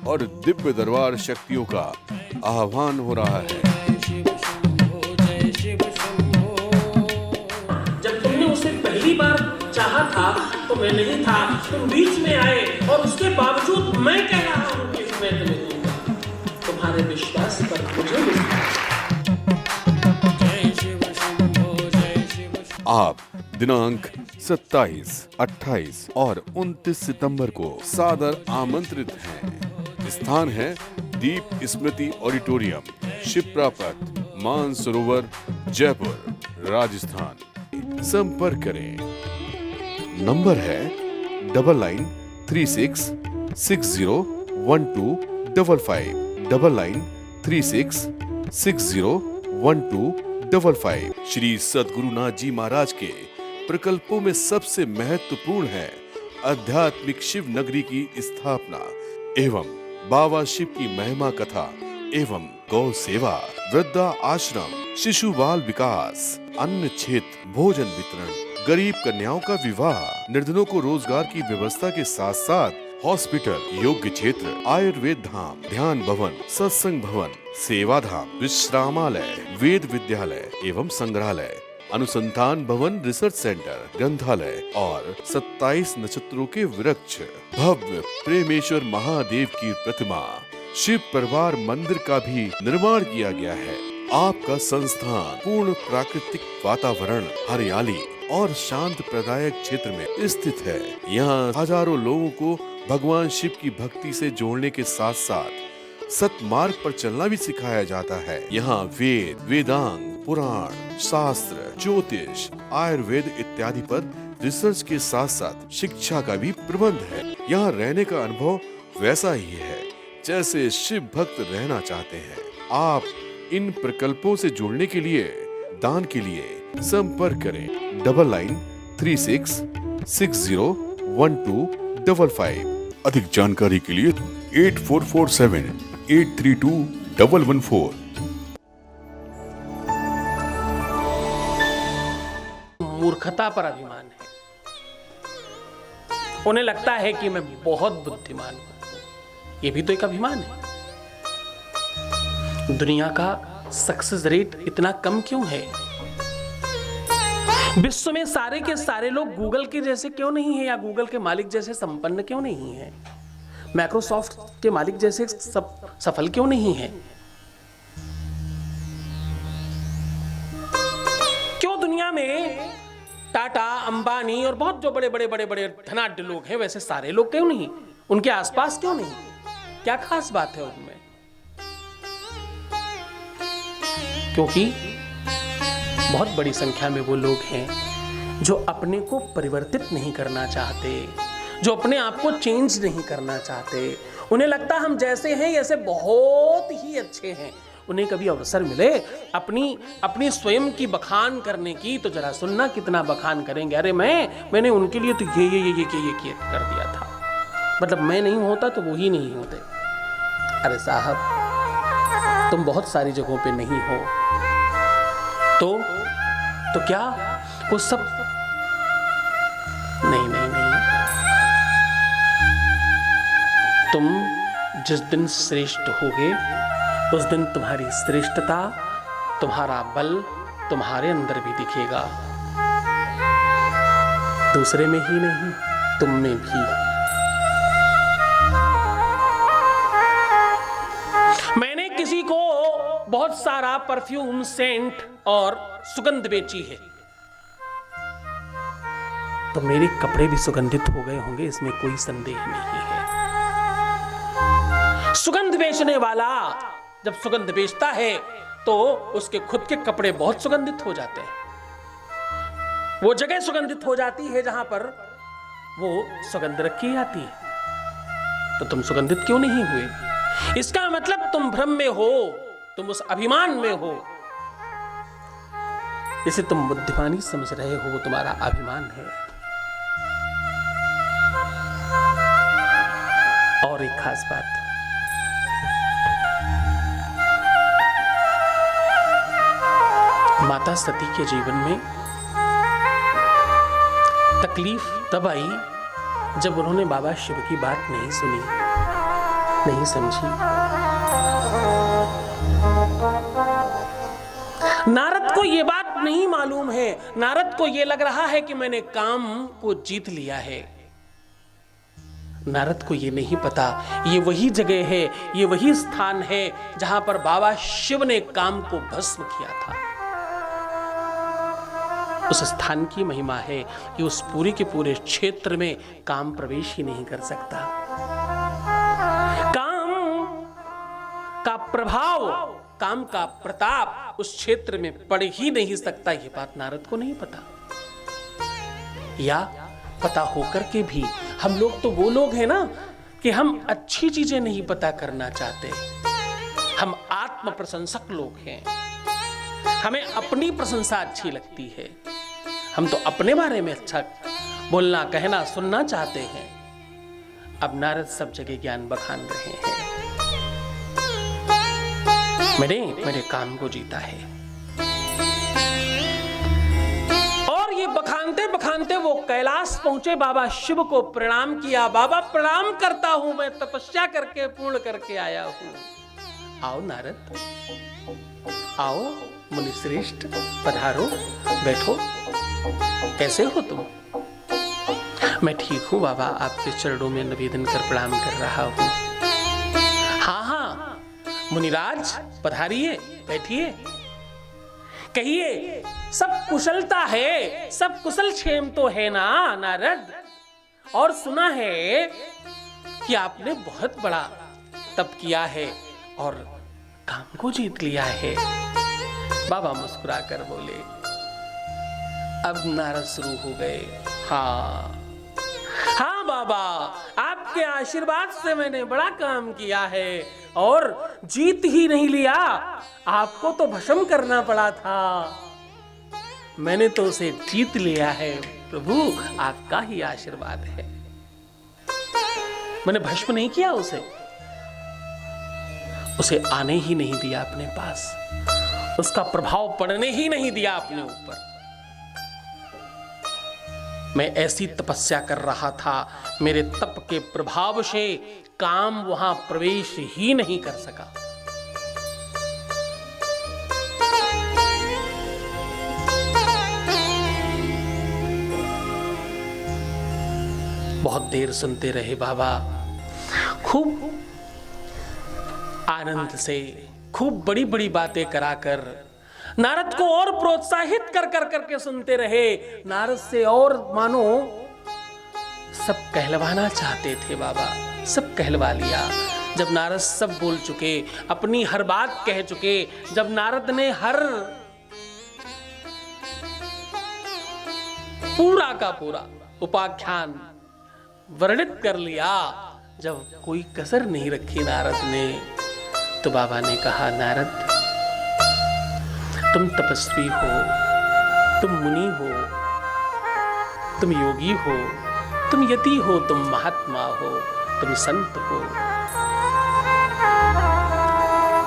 और दिव्य दरबार शक्तियों का आह्वान हो रहा है। जब तुमने उसे पहली बार चाहा था तो मैं नहीं था, तुम बीच में आए और उसके बावजूद मैं कह रहा हूं कि मैं तुम्हें दूंगा। तुम्हारे विश्वास पर मुझे विश्वास। आप दिनांक 27, 28 और 29 सितंबर को सादर आमंत्रित हैं। स्थान है दीप स्मृति ऑडिटोरियम, शिप्रा पथ, मानसरोवर, जयपुर, राजस्थान। संपर्क करें। नंबर है 9936601255, 9936601255। श्री सद्गुरुनाथ जी महाराज के प्रकल्पों में सबसे महत्वपूर्ण है आध्यात्मिक शिव नगरी की स्थापना एवं बाबा शिव की महिमा कथा एवं गौ सेवा, वृद्धा आश्रम, शिशु बाल विकास, अन्न क्षेत्र, भोजन वितरण, गरीब कन्याओं का विवाह, निर्धनों को रोजगार की व्यवस्था के साथ साथ हॉस्पिटल, योग्य क्षेत्र, आयुर्वेद धाम, ध्यान भवन, सत्संग भवन, सेवा धाम, विश्रामालय, वेद विद्यालय एवं संग्रहालय, अनुसंधान भवन, रिसर्च सेंटर, ग्रंथालय और 27 नक्षत्रों के वृक्ष, भव्य प्रेमेश्वर महादेव की प्रतिमा, शिव परिवार मंदिर का भी निर्माण किया गया है। आपका संस्थान पूर्ण प्राकृतिक वातावरण, हरियाली और शांत प्रदायक क्षेत्र में स्थित है। यहाँ हजारों लोगों को भगवान शिव की भक्ति से जोड़ने के साथ साथ सतमार्ग पर चलना भी सिखाया जाता है। यहाँ वेद, वेदांग, पुराण, शास्त्र, ज्योतिष, आयुर्वेद इत्यादि पर रिसर्च के साथ साथ शिक्षा का भी प्रबंध है। यहाँ रहने का अनुभव वैसा ही है जैसे शिव भक्त रहना चाहते हैं। आप इन प्रकल्पों से जुड़ने के लिए, दान के लिए संपर्क करें 9936 601255। अधिक जानकारी के लिए 8447832114। मूर्खता पर अभिमान है। उन्हें लगता है कि मैं बहुत बुद्धिमान हूं। यह भी तो एक अभिमान है। दुनिया का सक्सेस रेट इतना कम क्यों है? विश्व में सारे के सारे लोग गूगल के जैसे क्यों नहीं है, या गूगल के मालिक जैसे संपन्न क्यों नहीं है? माइक्रोसॉफ्ट के मालिक जैसे सफल क्यों नहीं है? क्यों दुनिया में टाटा, अंबानी और बहुत जो बड़े बड़े बड़े बड़े धनाढ्य लोग हैं, वैसे सारे लोग क्यों नहीं? उनके आसपास क्यों नहीं? क्या खास बात है उनमें? क्योंकि बहुत बड़ी संख्या में वो लोग हैं जो अपने को परिवर्तित नहीं करना चाहते, जो अपने आप को चेंज नहीं करना चाहते। उन्हें लगता हम जैसे हैं ऐसे बहुत ही अच्छे हैं। उन्हें कभी अवसर मिले अपनी स्वयं की बखान करने की, तो जरा सुनना कितना बखान करेंगे। अरे मैंने उनके लिए तो ये कर दिया था, मतलब मैं नहीं होता तो वो ही नहीं होते। अरे साहब, तुम बहुत सारी जगहों पे नहीं हो तो क्या वो सब नहीं। तुम जिस दिन श्रेष्ठ होगे उस दिन तुम्हारी श्रेष्ठता, तुम्हारा बल तुम्हारे अंदर भी दिखेगा, दूसरे में ही नहीं, तुम में भी। मैंने किसी को बहुत सारा परफ्यूम, सेंट और सुगंध बेची है, तो मेरे कपड़े भी सुगंधित हो गए होंगे, इसमें कोई संदेह नहीं है। सुगंध बेचने वाला जब सुगंध बेचता है तो उसके खुद के कपड़े बहुत सुगंधित हो जाते हैं। वो जगह सुगंधित हो जाती है जहां पर वो सुगंध रखी जाती है। तो तुम सुगंधित क्यों नहीं हुए? इसका मतलब तुम भ्रम में हो, तुम उस अभिमान में हो। जिसे तुम बुद्धिमानी समझ रहे हो वो तुम्हारा अभिमान है। और एक खास बात, माता सती के जीवन में तकलीफ तब आई जब उन्होंने बाबा शिव की बात नहीं सुनी, नहीं समझी। नारद को यह बात नहीं मालूम है। नारद को यह लग रहा है कि मैंने काम को जीत लिया है। नारद को यह नहीं पता ये वही जगह है, ये वही स्थान है जहां पर बाबा शिव ने काम को भस्म किया था। उस स्थान की महिमा है कि उस पूरे के पूरे क्षेत्र में काम प्रवेश ही नहीं कर सकता। काम का प्रभाव, काम का प्रताप उस क्षेत्र में पड़ ही नहीं सकता। ये बात नारद को नहीं पता, या पता होकर के भी हम लोग तो वो लोग हैं ना कि हम अच्छी चीजें नहीं पता करना चाहते। हम आत्म प्रशंसक लोग हैं, हमें अपनी प्रशंसा अच्छी लगती है। हम तो अपने बारे में अच्छा बोलना, कहना, सुनना चाहते हैं। अब नारद सब जगह ज्ञान बखान रहे हैं। मैंने काम को जीता है। और ये बखानते बखानते वो कैलाश पहुंचे, बाबा शिव को प्रणाम किया। बाबा प्रणाम करता हूं, मैं तपस्या करके पूर्ण करके आया हूं। आओ नारद, आओ मुनिश्रेष्ठ, पधारो, बैठो। कैसे हो तुम? मैं ठीक हूं बाबा, आपके चरणों में निवेदन कर प्रणाम कर रहा हूं। हाँ, मुनिराज पधारिए, बैठिए, कहिए, सब कुशलता है, सब कुशल क्षेम तो है ना नारद? और सुना है कि आपने बहुत बड़ा तप किया है और काम को जीत लिया है। बाबा मुस्कुरा कर बोले। अब नारद शुरू हो गए। हाँ बाबा, आपके आशीर्वाद से मैंने बड़ा काम किया है और जीत ही नहीं लिया, आपको तो भस्म करना पड़ा था। मैंने तो उसे जीत लिया है, प्रभु आपका ही आशीर्वाद है। मैंने भस्म नहीं किया उसे आने ही नहीं दिया अपने पास, उसका प्रभाव पड़ने ही नहीं दिया अपने ऊपर। मैं ऐसी तपस्या कर रहा था, मेरे तप के प्रभाव से काम वहां प्रवेश ही नहीं कर सका। बहुत देर सुनते रहे बाबा, खूब आनंद से, खूब बड़ी बड़ी बातें कराकर नारद को और प्रोत्साहित कर करके सुनते रहे। नारद से और मानो सब कहलवाना चाहते थे बाबा, सब कहलवा लिया। जब नारद सब बोल चुके, अपनी हर बात कह चुके, जब नारद ने हर पूरा का पूरा उपाख्यान वर्णित कर लिया, जब कोई कसर नहीं रखी नारद ने, तो बाबा ने कहा, नारद तुम तपस्वी हो, तुम मुनि हो, तुम योगी हो, तुम यति हो, तुम महात्मा हो, तुम संत हो,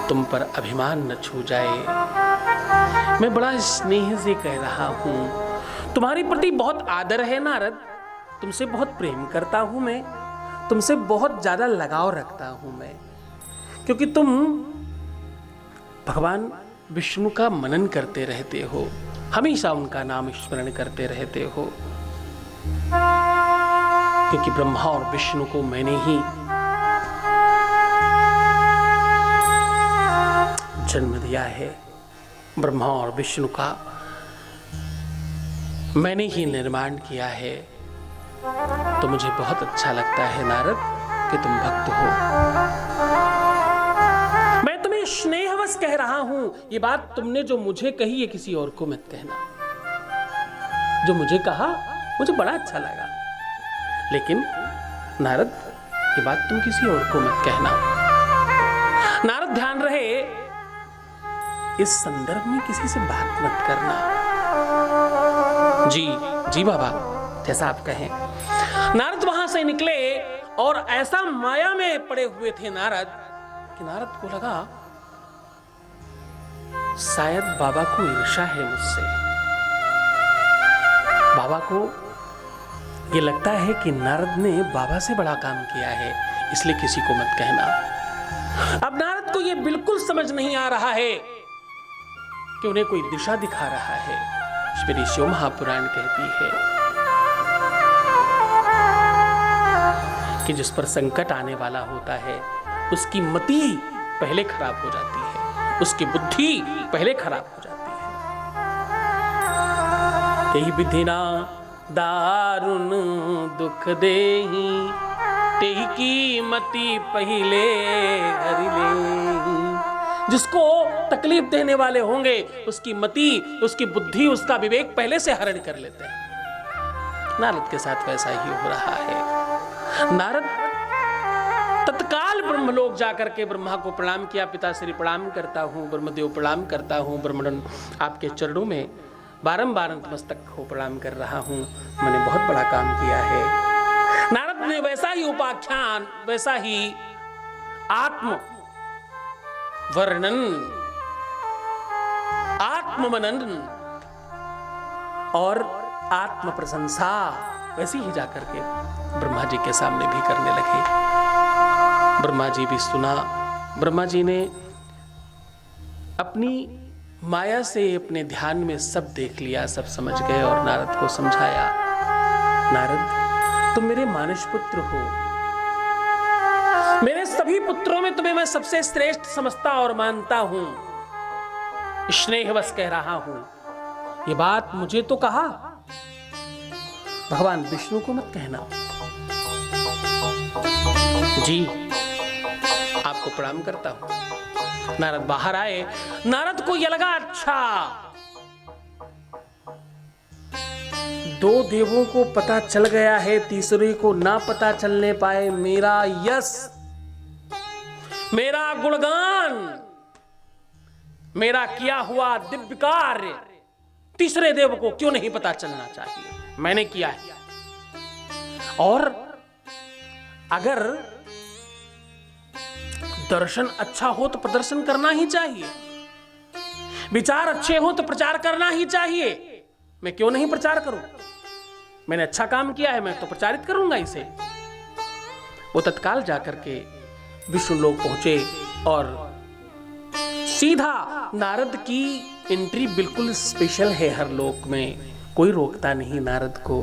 तुम पर अभिमान न छू जाए। मैं बड़ा स्नेह से कह रहा हूं, तुम्हारे प्रति बहुत आदर है नारद, तुमसे बहुत प्रेम करता हूं मैं, तुमसे बहुत ज्यादा लगाव रखता हूं मैं, क्योंकि तुम भगवान विष्णु का मनन करते रहते हो, हमेशा उनका नाम स्मरण करते रहते हो। क्योंकि ब्रह्मा और विष्णु को मैंने ही जन्म दिया है, ब्रह्मा और विष्णु का मैंने ही निर्माण किया है, तो मुझे बहुत अच्छा लगता है नारद कि तुम भक्त हो। मैं तुम्हें स्नेहवश कह रहा हूं, ये बात तुमने जो मुझे कही ये किसी और को मत कहना। जो मुझे कहा मुझे बड़ा अच्छा लगा, लेकिन नारद ये बात तुम किसी और को मत कहना। नारद ध्यान रहे, इस संदर्भ में किसी से बात मत करना। जी जी बाबा, जैसा आप कहें। नारद वहां से निकले और ऐसा माया में पड़े हुए थे नारद कि नारद को लगा शायद बाबा को ईर्ष्या है मुझसे, बाबा को ये लगता है कि नारद ने बाबा से बड़ा काम किया है, इसलिए किसी को मत कहना। अब नारद को ये बिल्कुल समझ नहीं आ रहा है कि उन्हें कोई दिशा दिखा रहा है। श्री शिव महापुराण कहती है कि जिस पर संकट आने वाला होता है उसकी मति पहले खराब हो जाती है, उसकी बुद्धि पहले खराब हो जाती है। यही विधिना दारुण दुख देही, तेही की मति पहले हरि लेही। जिसको तकलीफ देने वाले होंगे उसकी मति, उसकी बुद्धि, उसका विवेक पहले से हरण कर लेते हैं। नारद के साथ वैसा ही हो रहा है। नारद तत्काल ब्रह्मलोक जाकर के ब्रह्मा को प्रणाम किया, पिताश्री प्रणाम करता हूँ, ब्रह्मदेव प्रणाम करता हूँ, ब्रह्मण्ड आपके चरणों में बारंबार नतमस्तक हो प्रणाम कर रहा हूँ, मैंने बहुत बड़ा काम किया है। नारद ने वैसा ही उपाख्यान, वैसा ही आत्म वर्णन, आत्ममनन और आत्म प्रशंसा वैसी ही जाकर के ब्रह्मा जी के सामने भी करने लगे। ब्रह्मा जी भी सुना, ब्रह्मा जी ने अपनी माया से अपने ध्यान में सब देख लिया, सब समझ गए और नारद को समझाया, नारद तुम मेरे मानस पुत्र हो, मेरे सभी पुत्रों में तुम्हें मैं सबसे श्रेष्ठ समझता और मानता हूं, स्नेहवश कह रहा हूं। ये बात मुझे तो कहा, भगवान विष्णु को मत कहना। जी आपको प्रणाम करता हूं। नारद बाहर आए, नारद को यह लगा अच्छा, दो देवों को पता चल गया है, तीसरे को ना पता चलने पाए, मेरा यश, मेरा गुणगान, मेरा किया हुआ दिव्य कार्य तीसरे देव को क्यों नहीं पता चलना चाहिए। मैंने किया है। और अगर दर्शन अच्छा हो तो प्रदर्शन करना ही चाहिए, विचार अच्छे हो तो प्रचार करना ही चाहिए। मैं क्यों नहीं प्रचार करूं? मैंने अच्छा काम किया है, मैं तो प्रचारित करूंगा इसे। वो तत्काल जाकर के विष्णु लोक पहुंचे और सीधा नारद की एंट्री बिल्कुल स्पेशल है। हर लोक में कोई रोकता नहीं नारद को।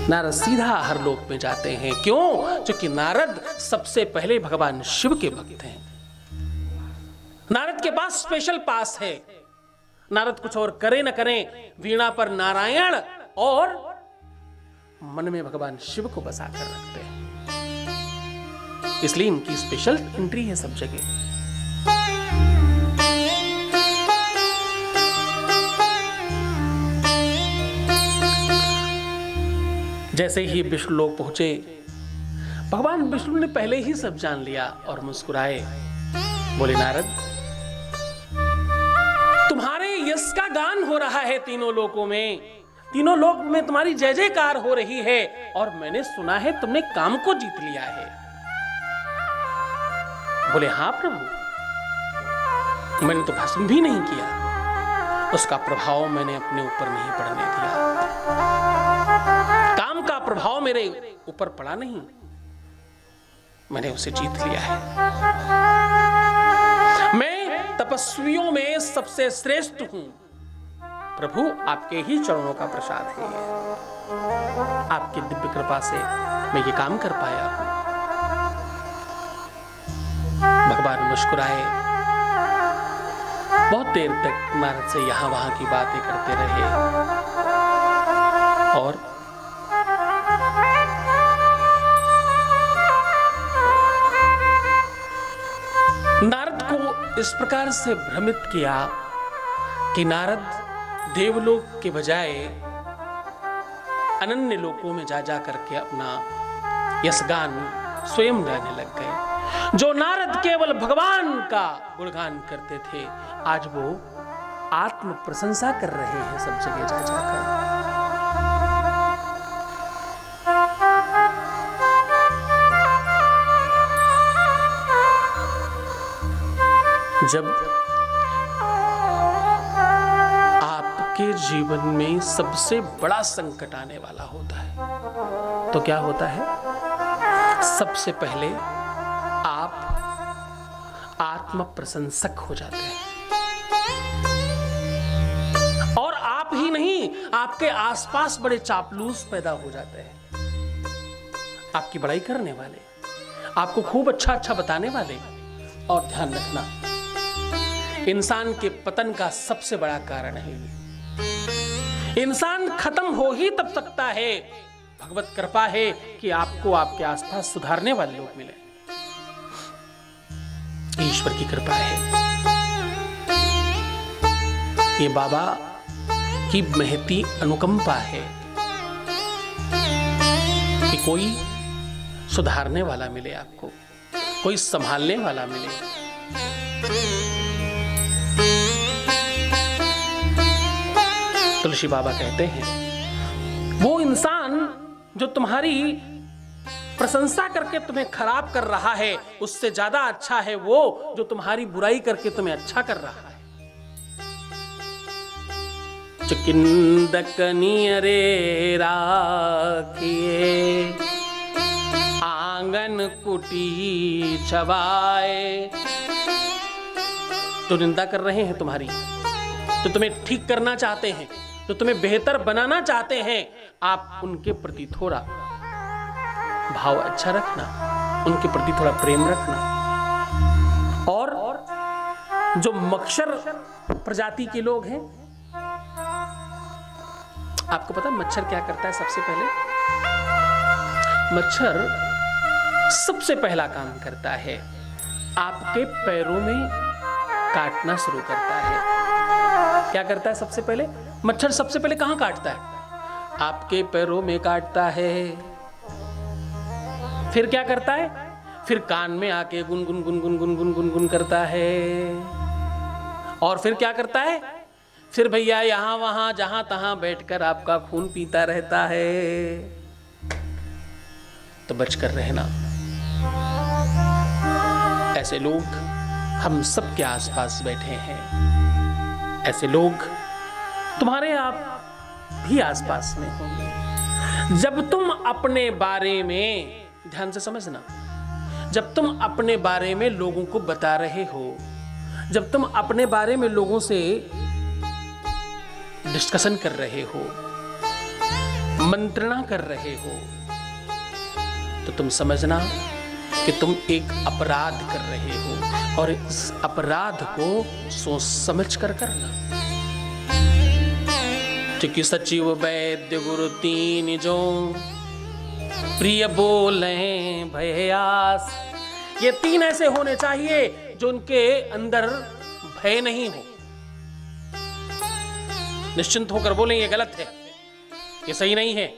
नारद सीधा हर लोक में जाते हैं। क्यों? क्योंकि नारद सबसे पहले भगवान शिव के भक्त हैं। नारद के पास स्पेशल पास है। नारद कुछ और करे न करें, वीणा पर नारायण और मन में भगवान शिव को बसा कर रखते हैं। इसलिए इनकी स्पेशल एंट्री है सब जगह। जैसे ही विष्णु लोक पहुंचे, भगवान विष्णु ने पहले ही सब जान लिया और मुस्कुराए, बोले नारद, तुम्हारे यश का गान हो रहा है तीनों लोकों में, तीनों लोक में तुम्हारी जय जयकार हो रही है और मैंने सुना है तुमने काम को जीत लिया है। बोले हाँ प्रभु, मैंने तो भस्म भी नहीं किया, उसका प्रभाव मैंने अपने ऊपर नहीं पड़ने दिया, काम का प्रभाव मेरे ऊपर पड़ा नहीं, मैंने उसे जीत लिया है। मैं तपस्वियों में सबसे श्रेष्ठ हूं प्रभु, आपके ही चरणों का प्रसाद है, आपकी दिव्य कृपा से मैं ये काम कर पाया हूं। भगवान मुस्कुराए, बहुत देर तक नारद से यहां वहां की बातें करते रहे और नारद को इस प्रकार से भ्रमित किया कि नारद देवलोक के बजाय अनन्य लोकों में जा जा करके अपना यशगान स्वयं गाने लग गए। जो नारद केवल भगवान का गुणगान करते थे, आज वो आत्म प्रशंसा कर रहे हैं सब जगह जा जाकर। जब आपके जीवन में सबसे बड़ा संकट आने वाला होता है तो क्या होता है? सबसे पहले आप आत्म प्रशंसक हो जाते हैं और आप ही नहीं, आपके आसपास बड़े चापलूस पैदा हो जाते हैं, आपकी बड़ाई करने वाले, आपको खूब अच्छा अच्छा बताने वाले। और ध्यान रखना, इंसान के पतन का सबसे बड़ा कारण है इंसान खत्म हो ही तब सकता है, भगवत कृपा है कि आपको आपके आसपास सुधारने वाले लोग मिले, ईश्वर की कृपा है। ये बाबा की महती अनुकंपा है कि कोई सुधारने वाला मिले, आपको कोई संभालने वाला मिले। तुलसी बाबा कहते हैं, वो इंसान जो तुम्हारी प्रशंसा करके तुम्हें खराब कर रहा है, उससे ज्यादा अच्छा है वो जो तुम्हारी बुराई करके तुम्हें अच्छा कर रहा है। चिकिंदकनियरे राखिए, आंगन कुटी छवाए। जो निंदा कर रहे हैं तुम्हारी, तो तुम्हें ठीक करना चाहते हैं, तो तुम्हें बेहतर बनाना चाहते हैं, आप उनके प्रति थोड़ा भाव अच्छा रखना, उनके प्रति थोड़ा प्रेम रखना। और जो मच्छर प्रजाति के लोग हैं, आपको पता मच्छर क्या करता है? सबसे पहले मच्छर सबसे पहला काम करता है, आपके पैरों में काटना शुरू करता है। क्या करता है सबसे पहले? मच्छर सबसे पहले कहां काटता है? आपके पैरों में काटता है। फिर क्या करता है? फिर कान में आके गुनगुन गुनगुन गुनगुन गुनगुन करता है। और फिर क्या करता है? फिर भैया यहां वहां जहां तहां बैठकर आपका खून पीता रहता है, तो बचकर रहना। ऐसे लोग हम सबके आसपास बैठे हैं, ऐसे लोग तुम्हारे आप भी आसपास में होंगे। जब तुम अपने बारे में, ध्यान से समझना, जब तुम अपने बारे में लोगों को बता रहे हो, जब तुम अपने बारे में लोगों से डिस्कशन कर रहे हो, मंत्रणा कर रहे हो, तो तुम समझना कि तुम एक अपराध कर रहे हो, और इस अपराध को सोच समझ कर करना। क्योंकि सचिव वैद्य गुरु तीन जो प्रिय बोले भयास, ये तीन ऐसे होने चाहिए जो उनके अंदर भय नहीं हो, निश्चिंत होकर बोलें ये गलत है, ये सही नहीं है,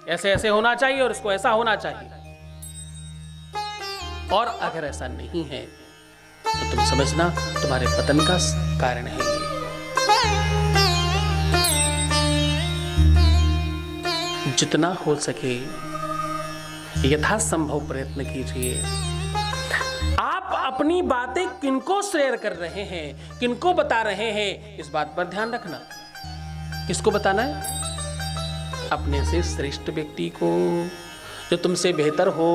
ऐसे ऐसे होना चाहिए और इसको ऐसा होना चाहिए। और अगर ऐसा नहीं है तो तुम समझना तुम्हारे पतन का कारण है ये। जितना हो सके यथासंभव प्रयत्न कीजिए। आप अपनी बातें किनको शेयर कर रहे हैं, किनको बता रहे हैं, इस बात पर ध्यान रखना। किसको बताना है? अपने से श्रेष्ठ व्यक्ति को, जो तुमसे बेहतर हो,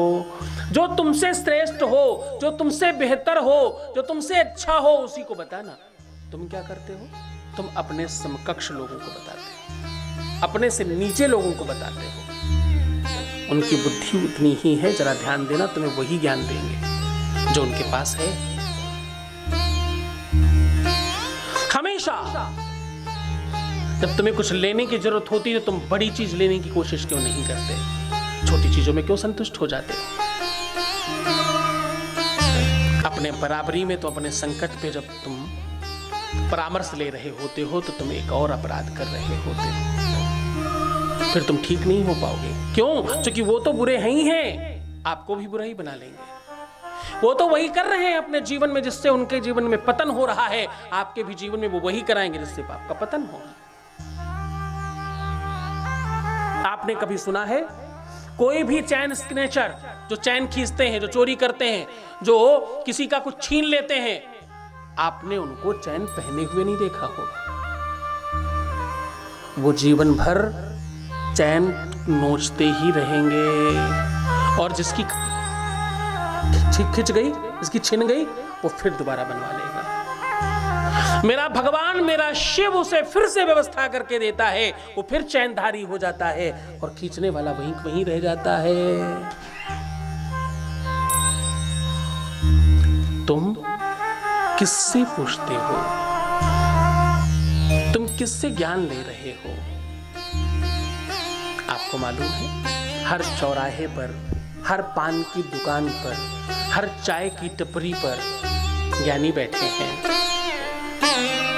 जो तुमसे श्रेष्ठ हो, जो तुमसे बेहतर हो, जो तुमसे अच्छा हो, उसी को बताना। तुम क्या करते हो? तुम अपने समकक्ष लोगों को बताते हो, अपने से नीचे लोगों को बताते हो। उनकी बुद्धि उतनी ही है, जरा ध्यान देना, तुम्हें वही ज्ञान देंगे जो उनके पास है। हमेशा जब तुम्हें कुछ लेने की जरूरत होती है तो तुम बड़ी चीज लेने की कोशिश क्यों नहीं करते? छोटी चीजों में क्यों संतुष्ट हो जाते हो? अपने बराबरी में तो अपने संकट पे जब तुम परामर्श ले रहे होते हो तो तुम एक और अपराध कर रहे होते हो। फिर तुम ठीक नहीं हो पाओगे। क्यों? क्योंकि वो तो बुरे ही हैं, आपको भी बुरा ही बना लेंगे। वो तो वही कर रहे हैं अपने जीवन में जिससे उनके जीवन में पतन हो रहा है, आपके भी जीवन में वो वही कराएंगे जिससे आपका पतन होगा। आपने कभी सुना है कोई भी चैन स्नैचर, जो चैन खींचते हैं, जो चोरी करते हैं, जो किसी का कुछ छीन लेते हैं, आपने उनको चैन पहने हुए नहीं देखा होगा। वो जीवन भर चैन नोचते ही रहेंगे, और जिसकी खिंच गई, जिसकी छिन गई, वो फिर दोबारा बनवा लेगा। मेरा भगवान, मेरा शिव उसे फिर से व्यवस्था करके देता है, वो फिर चैनधारी हो जाता है और खींचने वाला वहीं वहीं रह जाता है। तुम किससे पूछते हो? तुम किससे ज्ञान ले रहे हो? आपको मालूम है, हर चौराहे पर, हर पान की दुकान पर, हर चाय की टपरी पर ज्ञानी बैठे हैं।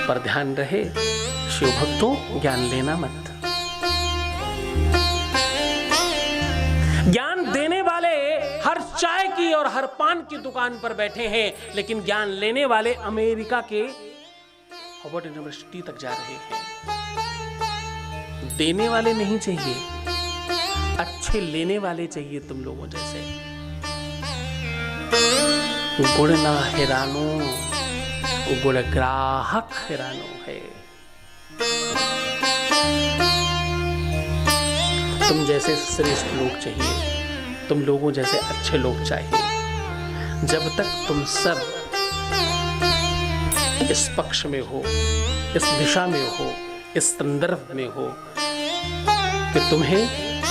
पर ध्यान रहे, शिव भक्तों, ज्ञान लेना मत। ज्ञान देने वाले हर चाय की और हर पान की दुकान पर बैठे हैं, लेकिन ज्ञान लेने वाले अमेरिका के हार्वर्ड यूनिवर्सिटी तक जा रहे हैं। देने वाले नहीं चाहिए, अच्छे लेने वाले चाहिए तुम लोगों जैसे। गुण ना हैरानो, गुण ग्राहक हैरानो है। तुम जैसे श्रेष्ठ लोग चाहिए, तुम लोगों जैसे अच्छे लोग चाहिए। जब तक तुम सब इस पक्ष में हो, इस दिशा में हो, इस संदर्भ में हो कि तुम्हें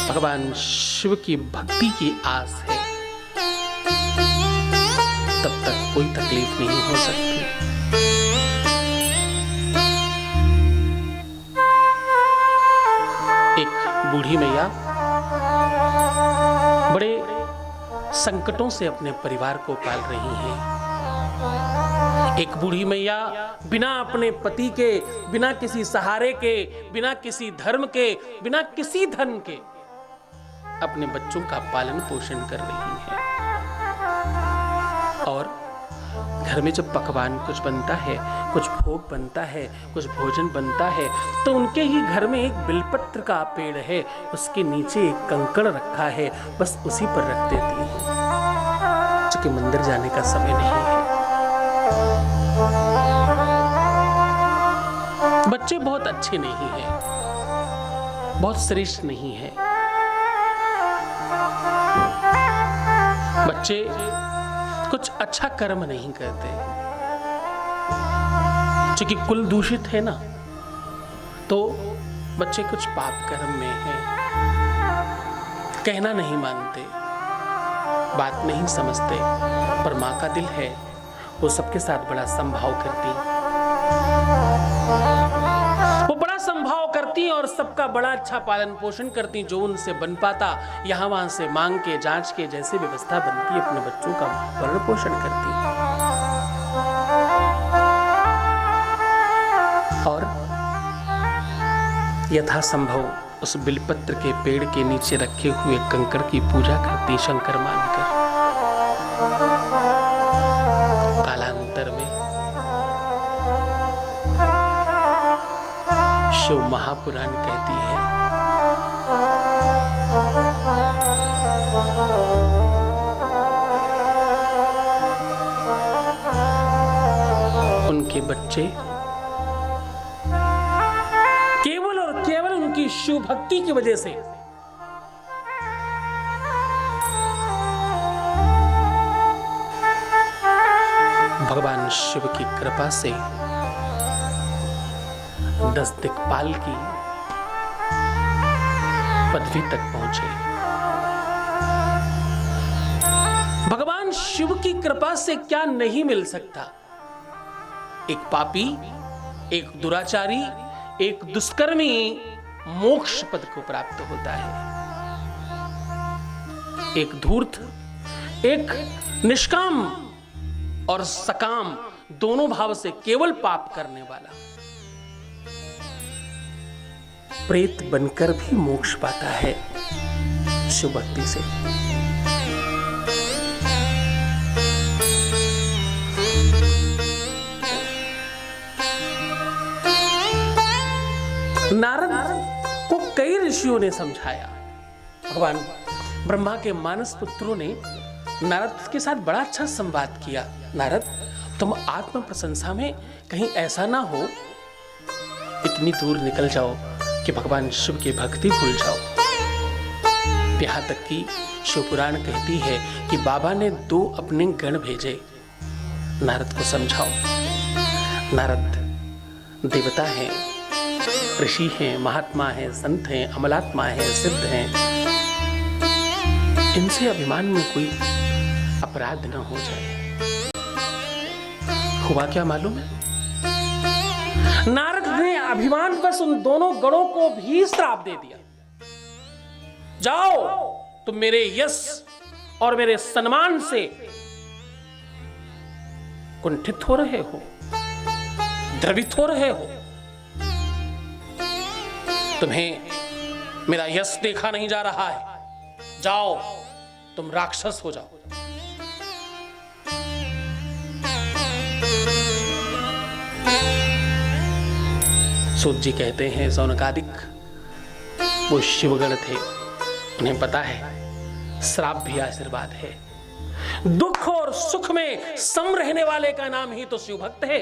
भगवान शिव की भक्ति की आस है, तब तक कोई तकलीफ नहीं हो सकती। एक बूढ़ी मैया बड़े संकटों से अपने परिवार को पाल रही हैं। एक बूढ़ी मैया बिना अपने पति के, बिना किसी सहारे के, बिना किसी धर्म के, बिना किसी धन के अपने बच्चों का पालन पोषण कर रही है। और घर में जब पकवान कुछ बनता है, कुछ भोग बनता है, कुछ भोजन बनता है, तो उनके ही घर में एक बिलपत्र का पेड़ है, उसके नीचे एक कंकड़ रखा है, बस उसी पर रख देती है, क्योंकि मंदिर जाने का समय नहीं है। बच्चे बहुत अच्छे नहीं हैं, बहुत श्रेष्ठ नहीं हैं। बच्चे कुछ अच्छा कर्म नहीं करते, क्योंकि कुल दूषित है ना, तो बच्चे कुछ पाप कर्म में हैं, कहना नहीं मानते, बात नहीं समझते, पर माँ का दिल है, वो सबके साथ बड़ा संभाव करती, वो बड़ा संभाव करती और सबका बड़ा अच्छा पालन पोषण करती, जो उनसे बन पाता यहाँ वहां से मांग के जांच के जैसे व्यवस्था बनती अपने बच्चों का पालन पोषण करती। और यथासंभव उस बिलपत्र के पेड़ के नीचे रखे हुए कंकड़ की पूजा करती शंकर मानकर। कालांतर में शिव महापुराण कहती है, उनके बच्चे केवल और केवल उनकी शिव भक्ति की वजह से भगवान शिव की कृपा से 10 दिक्पाल की पदवी तक पहुंचे। भगवान शिव की कृपा से क्या नहीं मिल सकता? एक पापी, एक दुराचारी, एक दुष्कर्मी मोक्ष पद को प्राप्त होता है। एक धूर्त, एक निष्काम और सकाम दोनों भाव से केवल पाप करने वाला प्रेत बनकर भी मोक्ष पाता है शिव भक्ति से। नारद को कई ऋषियों ने समझाया। भगवान ब्रह्मा के मानस पुत्रों ने नारद के साथ बड़ा अच्छा संवाद किया। नारद, तुम आत्म प्रशंसा में कहीं ऐसा ना हो, इतनी दूर निकल जाओ कि भगवान शिव की भक्ति भूल जाओ। यहाँ तक कि शिव पुराण कहती है कि बाबा ने 2 अपने गण भेजे, नारद को समझाओ। नारद देवता हैं, ऋषि हैं, महात्मा हैं, संत हैं, अमलात्मा हैं, सिद्ध हैं, इनसे अभिमान में कोई अपराध न हो जाए। हुआ क्या मालूम है? नारद ने अभिमान बस उन दोनों गणों को भी श्राप दे दिया। जाओ, तुम मेरे यश और मेरे सम्मान से कुंठित हो रहे हो, द्रवित हो रहे हो। तुम्हें मेरा यश देखा नहीं जा रहा है, जाओ तुम राक्षस हो जाओ। सूत जी कहते हैं, सौनकादिक वो शिवगण थे, उन्हें पता है श्राप भी आशीर्वाद है। दुख और सुख में सम रहने वाले का नाम ही तो शिव भक्त है,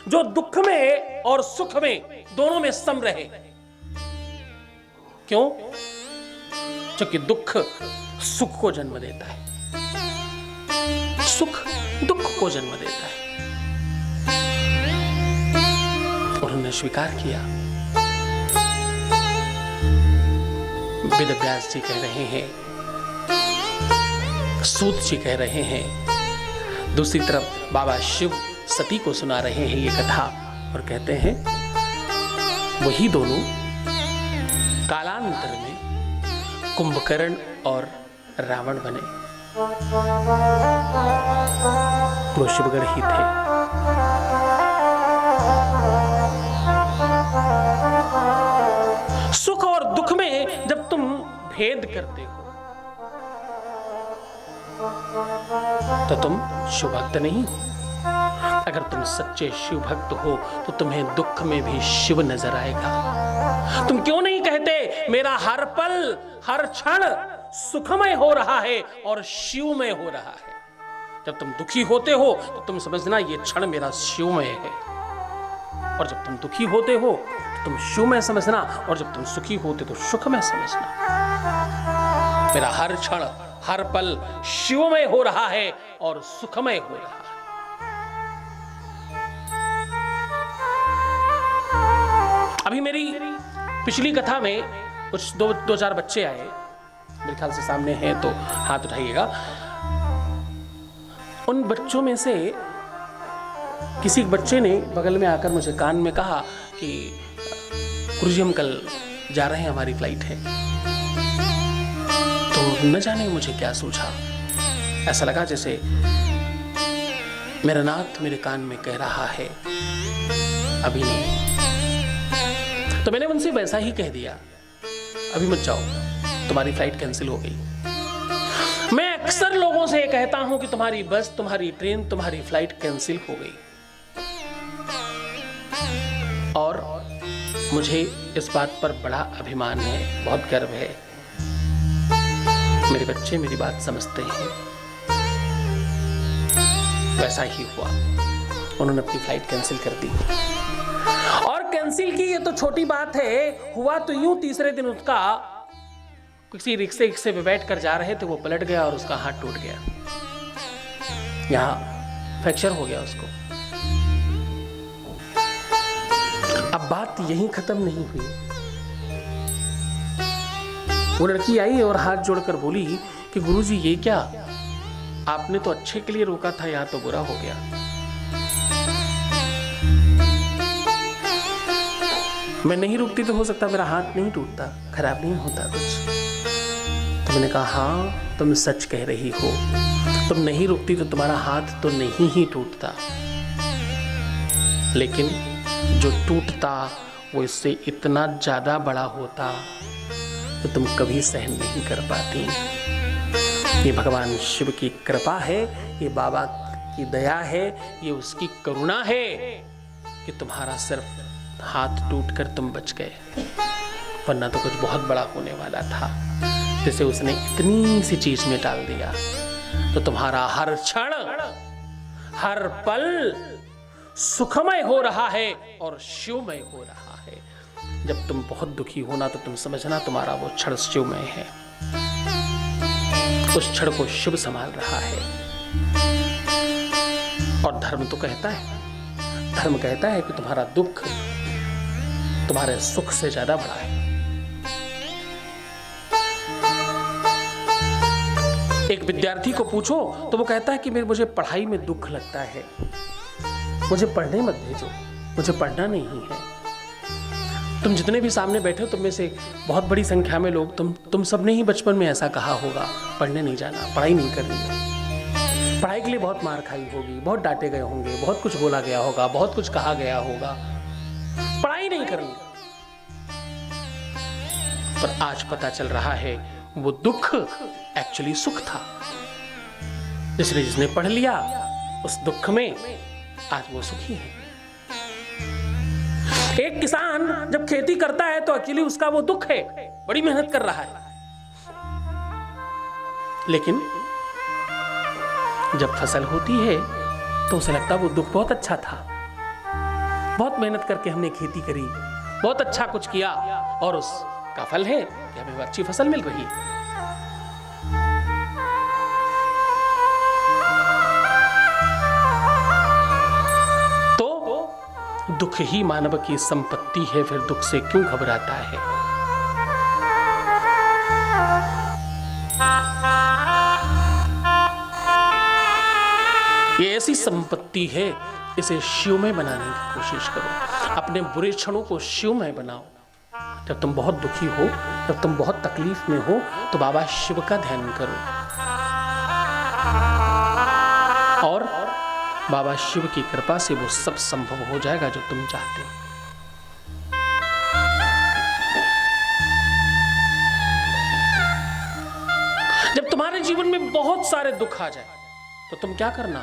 जो दुख में और सुख में दोनों में सम रहे। क्यों? क्योंकि दुख सुख को जन्म देता है, सुख दुख को जन्म देता है। उन्होंने स्वीकार किया। वेद व्यास जी कह रहे हैं, सूत जी कह रहे हैं, दूसरी तरफ बाबा शिव सती को सुना रहे हैं ये कथा और कहते हैं वही दोनों कालांतर में कुंभकर्ण और रावण बने। वो शिवगण ही थे। सुख और दुख में जब तुम भेद करते हो तो तुम शिव भक्त नहीं हो। अगर तुम सच्चे शिव भक्त हो तो तुम्हें दुख में भी शिव नजर आएगा। तुम क्यों नहीं कहते मेरा हर पल हर क्षण सुखमय हो रहा है और शिवमय हो रहा है। जब तुम दुखी होते हो तो तुम समझना ये क्षण मेरा शिवमय है, और जब तुम दुखी होते हो तो तुम शिवमय समझना, और जब तुम सुखी होते तो सुखमय समझना। मेरा हर क्षण हर पल शिवमय हो रहा है और सुखमय हो रहा है। अभी मेरी पिछली कथा में कुछ दो चार बच्चे आए, मेरे ख्याल से सामने हैं तो हाथ उठाइएगा। उन बच्चों में से किसी बच्चे ने बगल में आकर मुझे कान में कहा कि गुरुजी हम कल जा रहे हैं, हमारी फ्लाइट है। तो न जाने मुझे क्या सूझा, ऐसा लगा जैसे मेरा नाथ मेरे कान में कह रहा है अभी नहीं। तो मैंने उनसे वैसा ही कह दिया, अभी मत जाओ, तुम्हारी फ्लाइट कैंसिल हो गई। मैं अक्सर लोगों से कहता हूं कि तुम्हारी बस, तुम्हारी ट्रेन, तुम्हारी फ्लाइट कैंसिल हो गई, और मुझे इस बात पर बड़ा अभिमान है, बहुत गर्व है। मेरे बच्चे मेरी बात समझते हैं। वैसा ही हुआ, उन्होंने अपनी फ्लाइट कैंसिल कर दी। और कैंसिल की ये तो छोटी बात है, हुआ तो यूं तीसरे दिन उसका किसी रिक्शे पे बैठ कर जा रहे थे, वो पलट गया और उसका हाथ टूट गया, यहां फ्रैक्चर हो गया उसको। अब बात यहीं खत्म नहीं हुई। वो लड़की आई और हाथ जोड़कर बोली कि गुरुजी ये क्या, आपने तो अच्छे के लिए रोका था, यहां तो बुरा हो गया। मैं नहीं रुकती तो हो सकता मेरा हाथ नहीं टूटता, खराब नहीं होता कुछ। तो मैंने कहा हाँ तुम सच कह रही हो, तुम नहीं रुकती तो तुम्हारा हाथ तो नहीं ही टूटता, लेकिन जो टूटता वो इससे इतना ज्यादा बड़ा होता तो तुम कभी सहन नहीं कर पाती। ये भगवान शिव की कृपा है, ये बाबा की दया है, ये उसकी करुणा है कि तुम्हारा सिर्फ हाथ टूटकर तुम बच गए, वरना तो कुछ बहुत बड़ा होने वाला था। जैसे उसने इतनी सी चीज में डाल दिया तो तुम्हारा हर क्षण हर पल सुखमय हो रहा है और शिवमय हो रहा है। जब तुम बहुत दुखी होना तो तुम समझना तुम्हारा वो क्षण शिवमय है, उस क्षण को शिव संभाल रहा है। और धर्म तो कहता है, धर्म कहता है कि तुम्हारा दुख तुम्हारे सुख से ज्यादा बड़ा है। एक विद्यार्थी को पूछो तो वो कहता है कि मुझे पढ़ाई में दुख लगता है, मुझे पढ़ने मत भेजो, मुझे पढ़ना नहीं है। तुम जितने भी सामने बैठे हो, तुम में से बहुत बड़ी संख्या में लोग, तुम सबने ही बचपन में ऐसा कहा होगा, पढ़ने नहीं जाना, पढ़ाई नहीं करनी है। पढ़ाई के लिए बहुत मार खाई होगी, बहुत डांटे गए होंगे, बहुत कुछ बोला गया होगा, बहुत कुछ कहा गया होगा, पढ़ाई नहीं करनी। पर आज पता चल रहा है वो दुख एक्चुअली सुख था। जिसने पढ़ लिया उस दुख में आज वो सुखी है। एक किसान जब खेती करता है तो एक्चुअली उसका वो दुख है, बड़ी मेहनत कर रहा है, लेकिन जब फसल होती है तो उसे लगता है वो दुख बहुत अच्छा था, बहुत मेहनत करके हमने खेती करी, बहुत अच्छा कुछ किया, और उसका फल है कि हमें अच्छी फसल मिल रही है। दुख ही मानव की संपत्ति है, फिर दुख से क्यों घबराता है। ये ऐसी संपत्ति है, इसे शिवमय बनाने की कोशिश करो। अपने बुरे क्षणों को शिवमय बनाओ। जब तुम बहुत दुखी हो, जब तुम बहुत तकलीफ में हो, तो बाबा शिव का ध्यान करो और बाबा शिव की कृपा से वो सब संभव हो जाएगा जो तुम चाहते हो। जब तुम्हारे जीवन में बहुत सारे दुख आ जाए तो तुम क्या करना,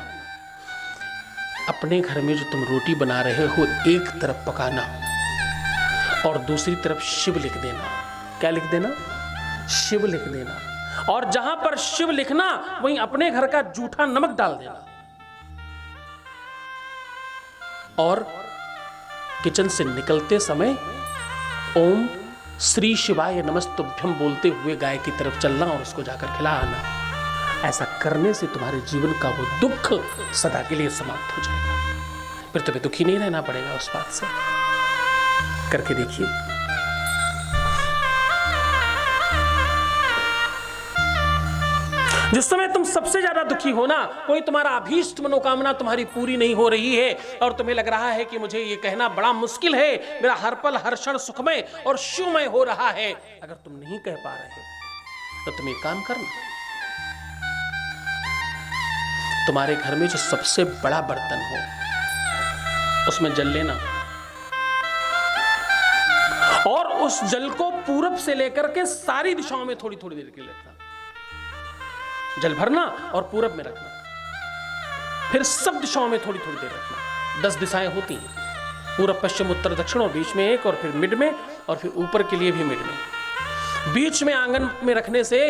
अपने घर में जो तुम रोटी बना रहे हो एक तरफ पकाना और दूसरी तरफ शिव लिख देना। क्या लिख देना? शिव लिख देना। और जहां पर शिव लिखना वहीं अपने घर का जूठा नमक डाल देना। और किचन से निकलते समय ओम श्री शिवाय नमस्तुभ्यम बोलते हुए गाय की तरफ चलना और उसको जाकर खिला आना। ऐसा करने से तुम्हारे जीवन का वो दुख सदा के लिए समाप्त हो जाएगा। फिर तुम्हें दुखी नहीं रहना पड़ेगा उस बात से। करके देखिए। जिस समय तुम सबसे ज्यादा दुखी हो ना, कोई तुम्हारा अभीष्ट मनोकामना तुम्हारी पूरी नहीं हो रही है और तुम्हें लग रहा है कि मुझे ये कहना बड़ा मुश्किल है, मेरा हर पल हर क्षण सुखमय और शिवमय हो रहा है, अगर तुम नहीं कह पा रहे तो तुम एक काम करना, तुम्हारे घर में जो सबसे बड़ा बर्तन हो उसमें जल लेना और उस जल को पूरब से लेकर के सारी दिशाओं में थोड़ी थोड़ी देर के लिए रखना। जल भरना और पूरब में रखना, फिर सब दिशाओं में थोड़ी थोड़ी देर रखना। 10 दिशाएं होती हैं, पूरब पश्चिम उत्तर दक्षिण और बीच में एक, और फिर मिड में, और फिर ऊपर के लिए भी मिड में। बीच में आंगन में रखने से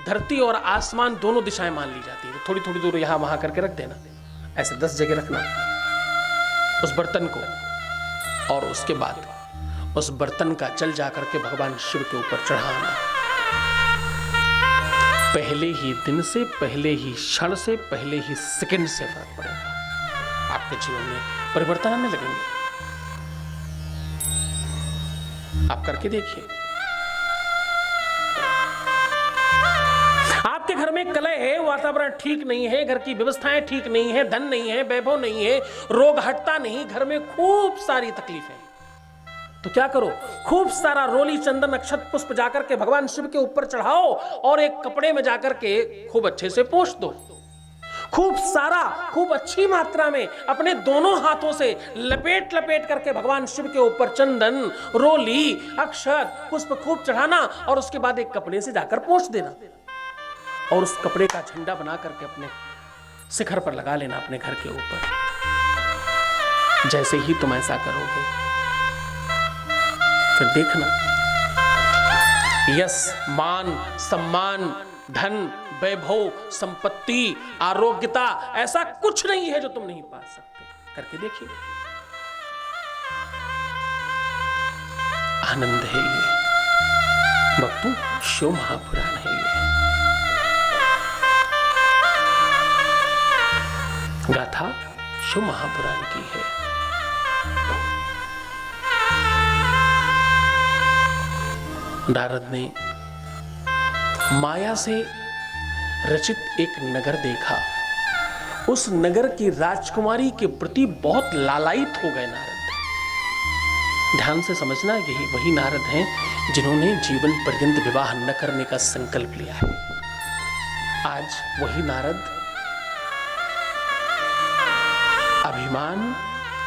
धरती और आसमान दोनों दिशाएं मान ली जाती है। तो थोड़ी थोड़ी दूर यहां वहां करके रख देना। ऐसे 10 जगह रखना उस बर्तन को, और उसके बाद उस बर्तन का जल जाकर के भगवान शिव के ऊपर चढ़ाना। पहले ही दिन से, पहले ही क्षण से, पहले ही सेकंड से फर्क पड़ेगा। आपके जीवन में परिवर्तन आने लगेंगे। आप करके देखिए। आपके घर में कलह है, वातावरण ठीक नहीं है, घर की व्यवस्थाएं ठीक नहीं है, धन नहीं है, वैभव नहीं है, रोग हटता नहीं, घर में खूब सारी तकलीफें, तो क्या करो? खूब सारा रोली चंदन अक्षत पुष्प जाकर के भगवान शिव के ऊपर चढ़ाओ और एक कपड़े में जाकर के खूब अच्छे से पोंछ दो। खूब सारा, खूब अच्छी मात्रा में अपने दोनों हाथों से लपेट लपेट करके भगवान शिव के ऊपर चंदन, रोली, अक्षत, पुष्प खूब चढ़ाना और उसके बाद एक कपड़े से जाकर पोंछ देना और उस कपड़े का झंडा बना करके अपने शिखर पर लगा लेना, अपने घर के ऊपर। जैसे ही तुम ऐसा करोगे फिर देखना, यश, मान, सम्मान, धन, वैभव, संपत्ति, आरोग्यता, ऐसा कुछ नहीं है जो तुम नहीं पा सकते। करके देखिए। आनंद है ये, भक्तों, शिव महापुराण है ये। गाथा शिव महापुराण की है। नारद ने माया से रचित एक नगर देखा। उस नगर की राजकुमारी के प्रति बहुत लालायित हो गए नारद। ध्यान से समझना, यही वही नारद हैं जिन्होंने जीवन पर्यंत विवाह न करने का संकल्प लिया है। आज वही नारद अभिमान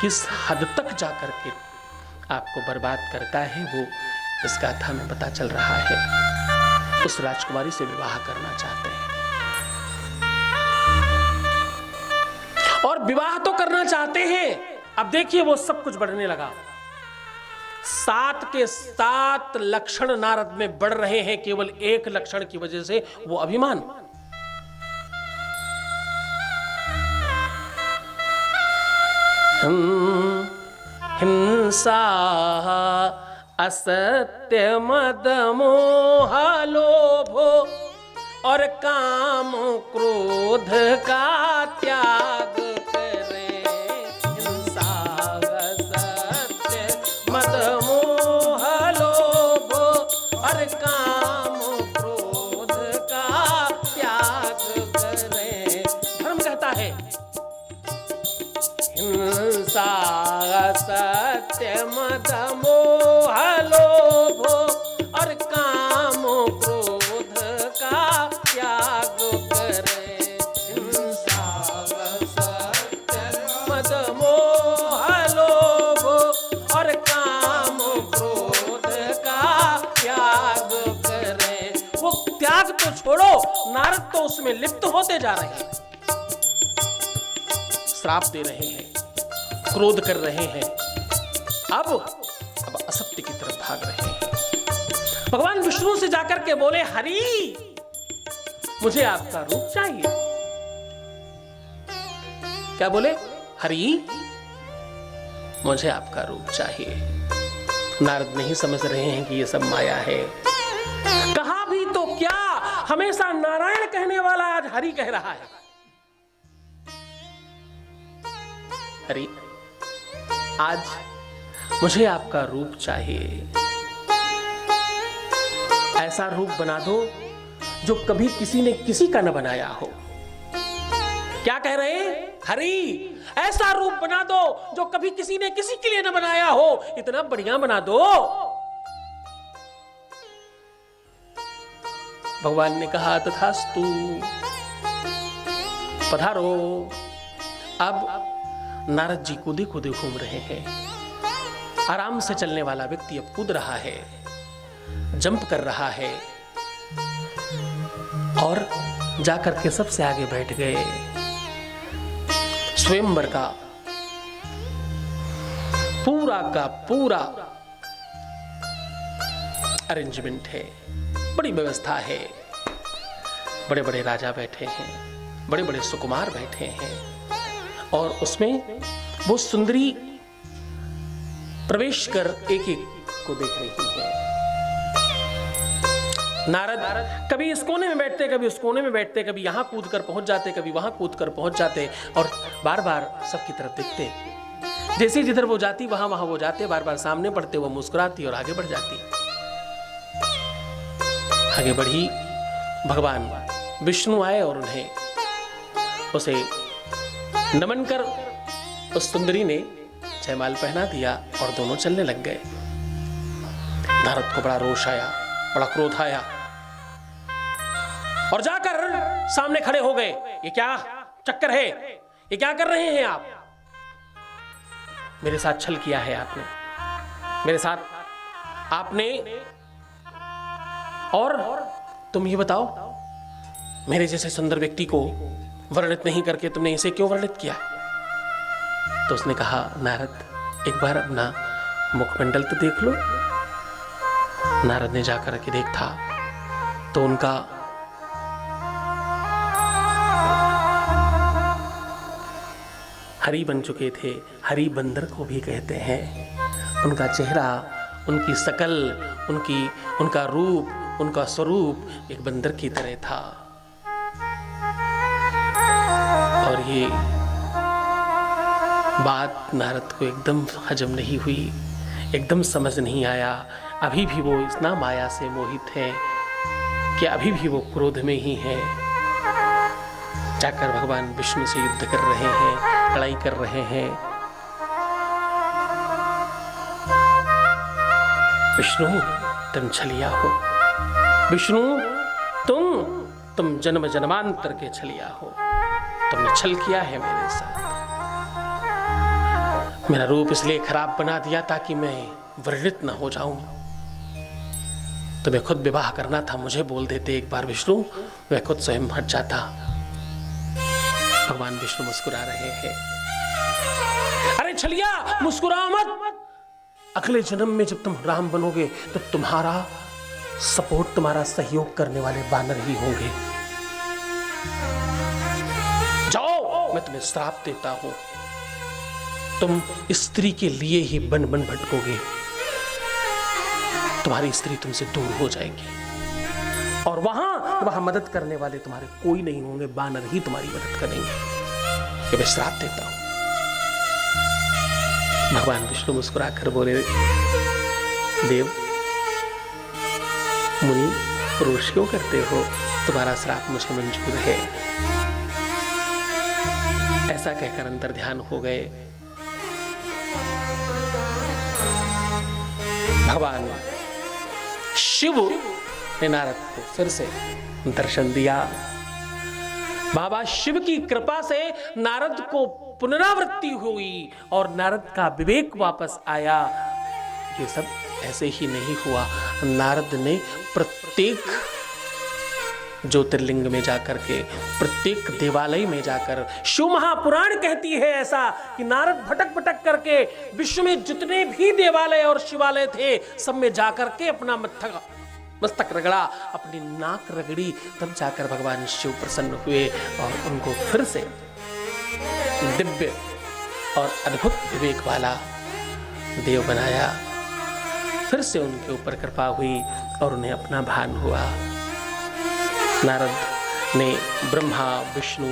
किस हद तक जाकर के आपको बर्बाद करता है, वो इस गाथा में पता चल रहा है। उस राजकुमारी से विवाह करना चाहते हैं और विवाह तो करना चाहते हैं। अब देखिए वो सब कुछ बढ़ने लगा। 7 के 7 लक्षण नारद में बढ़ रहे हैं, केवल एक लक्षण की वजह से, वो अभिमान। हिंसा, असत्य, मद, मोह, लोभ और काम क्रोध का त्याग करें। हिंसा, असत्य, मद, मोह, लोभ और काम क्रोध का त्याग करें। धर्म कहता है हिंसा, असत्य, मद, मोह, लोभ और काम क्रोध का त्याग करें। हिंसा, असत्य, मद, मोह, लोभ और काम क्रोध का त्याग करें। वो त्याग तो छोड़ो, नारद तो उसमें लिप्त होते जा रहे हैं, श्राप दे रहे हैं। क्रोध कर रहे हैं, अब असत्य की तरफ भाग रहे हैं। भगवान विष्णु से जाकर के बोले, हरि मुझे आपका रूप चाहिए। क्या बोले? हरि मुझे आपका रूप चाहिए। नारद नहीं समझ रहे हैं कि ये सब माया है। कहा भी तो क्या, हमेशा नारायण कहने वाला आज हरि कह रहा है। हरि आज मुझे आपका रूप चाहिए। ऐसा रूप बना दो जो कभी किसी ने किसी का न बनाया हो। क्या कह रहे हैं? हरि ऐसा रूप बना दो जो कभी किसी ने किसी के लिए न बनाया हो, इतना बढ़िया बना दो। भगवान ने कहा, तथास्तु, पधारो। अब नारद जी कूदे कूदे घूम रहे हैं। आराम से चलने वाला व्यक्ति अब कूद रहा है, जंप कर रहा है और जाकर के सबसे आगे बैठ गए। स्वयंवर का पूरा अरेंजमेंट है, बड़ी व्यवस्था है। बड़े बड़े राजा बैठे हैं, बड़े बड़े सुकुमार बैठे हैं और उसमें वो सुंदरी प्रवेश कर एक एक को देख रही है। नारद कभी इस कोने में बैठते, कभी उस कोने में बैठते, कभी यहां कूद कर पहुंच जाते, कभी वहां कूद कर पहुंच जाते और बार बार सबकी तरफ देखते। जैसे जिधर वो जाती वहां वहां वो जाते, बार बार सामने पड़ते, वो मुस्कुराती और आगे बढ़ जाती। आगे बढ़ी, भगवान विष्णु आए और उन्हें उसे नमन कर उस सुंदरी ने जयमाल पहना दिया और दोनों चलने लग गए। नारद को बड़ा रोष आया, बड़ा क्रोध आया और जाकर सामने खड़े हो गए। ये क्या चक्कर है? ये क्या कर रहे हैं आप? मेरे साथ छल किया है आपने, मेरे साथ आपने। और तुम ये बताओ, मेरे जैसे सुंदर व्यक्ति को वर्णित नहीं करके तुमने इसे क्यों वर्णित किया? तो उसने कहा, नारद एक बार अपना मुखमंडल तो देख लो। नारद ने जाकर के देखा तो उनका हरि बन चुके थे। हरि बंदर को भी कहते हैं। उनका चेहरा, उनकी शकल, उनका रूप, उनका स्वरूप एक बंदर की तरह था। और ये बात नारद को एकदम हजम नहीं हुई, एकदम समझ नहीं आया। अभी भी वो इतना माया से मोहित है कि अभी भी वो क्रोध में ही है। जाकर भगवान विष्णु से युद्ध कर रहे हैं, लड़ाई कर रहे हैं। विष्णु तुम छलिया हो, विष्णु तुम जन्म जन्मांतर के छलिया हो। तुमने छल किया है मेरे साथ। मेरा रूप इसलिए खराब बना दिया ताकि मैं वर्णित न हो जाऊं। तुम्हें खुद विवाह करना था, मुझे बोल देते एक बार विष्णु, मैं खुद स्वयं हट जाता। भगवान विष्णु मुस्कुरा रहे हैं। अरे छलिया, मुस्कुराओ मत। अगले जन्म में जब तुम राम बनोगे तो तुम्हारा सपोर्ट, तुम्हारा सहयोग करने वाले वानर ही होंगे। जाओ, मैं तुम्हें श्राप देता हूं। तुम स्त्री के लिए ही बन बन भटकोगे। तुम्हारी स्त्री तुमसे दूर हो जाएगी और वहां मदद करने वाले तुम्हारे कोई नहीं होंगे, वानर ही तुम्हारी मदद करेंगे। ये मैं श्राप देता हूं। भगवान विष्णु मुस्कुराकर बोले, देव मुनि रोष क्यों करते हो? तुम्हारा श्राप मुझे मंजूर है। ऐसा कहकर अंतर ध्यान हो गए। भगवान शिव ने नारद को फिर से दर्शन दिया। बाबा शिव की कृपा से नारद को पुनरावृत्ति हुई और नारद का विवेक वापस आया। ये सब ऐसे ही नहीं हुआ। नारद ने प्रत्येक ज्योतिर्लिंग में जाकर के, प्रत्येक देवालय में जाकर, शिव महापुराण कहती है ऐसा कि नारद भटक भटक करके विश्व में जितने भी देवालय और शिवालय थे सब में जाकर के अपना मस्तक रगड़ा, अपनी नाक रगड़ी, तब जाकर भगवान शिव प्रसन्न हुए और उनको फिर से दिव्य और अद्भुत विवेक वाला देव बनाया। फिर से उनके ऊपर कृपा हुई और उन्हें अपना भान हुआ। नारद ने ब्रह्मा विष्णु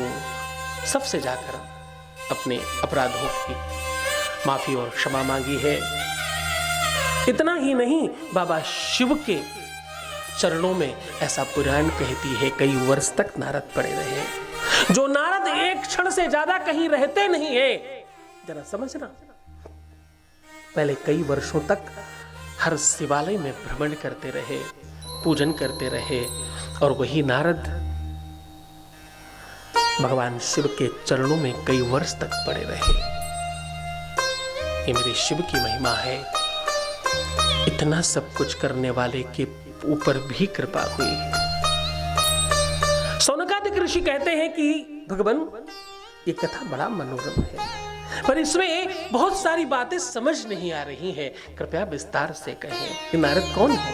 सबसे जाकर अपने अपराधों की माफी और क्षमा मांगी है। इतना ही नहीं, बाबा शिव के चरणों में, ऐसा पुराण कहती है, कई वर्ष तक नारद पड़े रहे। जो नारद एक क्षण से ज्यादा कहीं रहते नहीं है, जरा समझना, पहले कई वर्षों तक हर शिवालय में भ्रमण करते रहे, पूजन करते रहे, और वही नारद भगवान शिव के चरणों में कई वर्ष तक पड़े रहे। ये मेरे शिव की महिमा है। इतना सब कुछ करने वाले के ऊपर भी कृपा हुई। सौनकादिक ऋषि कहते हैं कि भगवान, ये कथा बड़ा मनोरम है, पर इसमें बहुत सारी बातें समझ नहीं आ रही हैं। कृपया विस्तार से कहें कि नारद कौन है,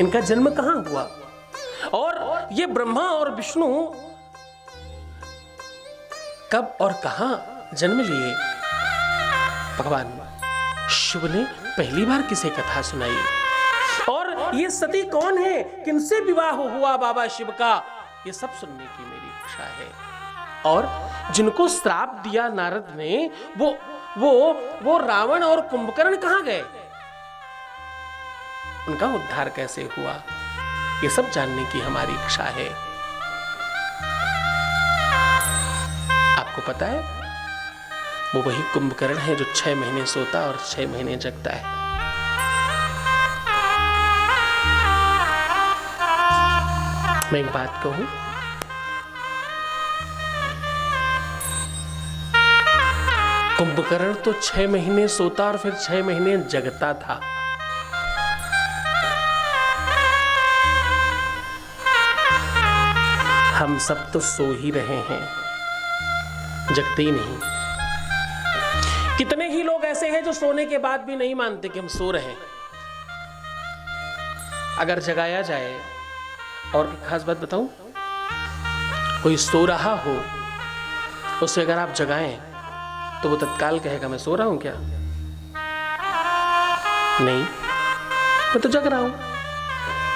इनका जन्म कहां हुआ, और ये ब्रह्मा और विष्णु कब और कहां जन्म लिए। भगवान शिव ने पहली बार किसे कथा सुनाई, और ये सती कौन है, किनसे विवाह हुआ बाबा शिव का, ये सब सुनने की मेरी इच्छा है। और जिनको श्राप दिया नारद ने, वो रावण और कुंभकर्ण कहां गए, उनका उद्धार कैसे हुआ, ये सब जानने की हमारी इच्छा है। आपको पता है, वो वही कुंभकर्ण है जो 6 महीने सोता और 6 महीने जगता है। मैं एक बात कहूं, कुंभकर्ण तो 6 महीने सोता और फिर 6 महीने जगता था। हम सब तो सो ही रहे हैं, जगते ही नहीं। कितने ही लोग ऐसे हैं जो सोने के बाद भी नहीं मानते कि हम सो रहे हैं। अगर जगाया जाए, और खास बात बताऊं, कोई सो रहा हो, उसे अगर आप जगाएं तो वो तत्काल कहेगा मैं सो रहा हूं क्या? नहीं, मैं तो जग रहा हूं।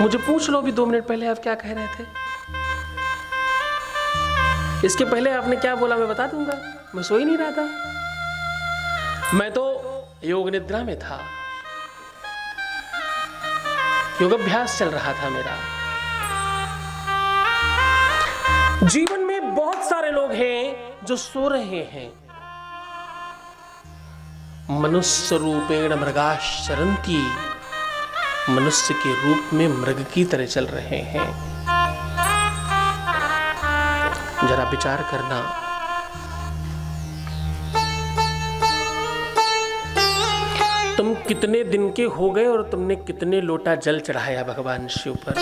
मुझे पूछ लो भी 2 मिनट पहले आप क्या कह रहे थे, इसके पहले आपने क्या बोला मैं बता दूंगा। मैं सो ही नहीं रहा था, मैं तो योग निद्रा में था, योगाभ्यास चल रहा था मेरा। जीवन में बहुत सारे लोग हैं जो सो रहे हैं। मनुष्य रूपेण मृगाश्चरन्ति, मनुष्य के रूप में मृग की तरह चल रहे हैं। जरा विचार करना, तुम कितने दिन के हो गए और तुमने कितने लोटा जल चढ़ाया भगवान शिव पर।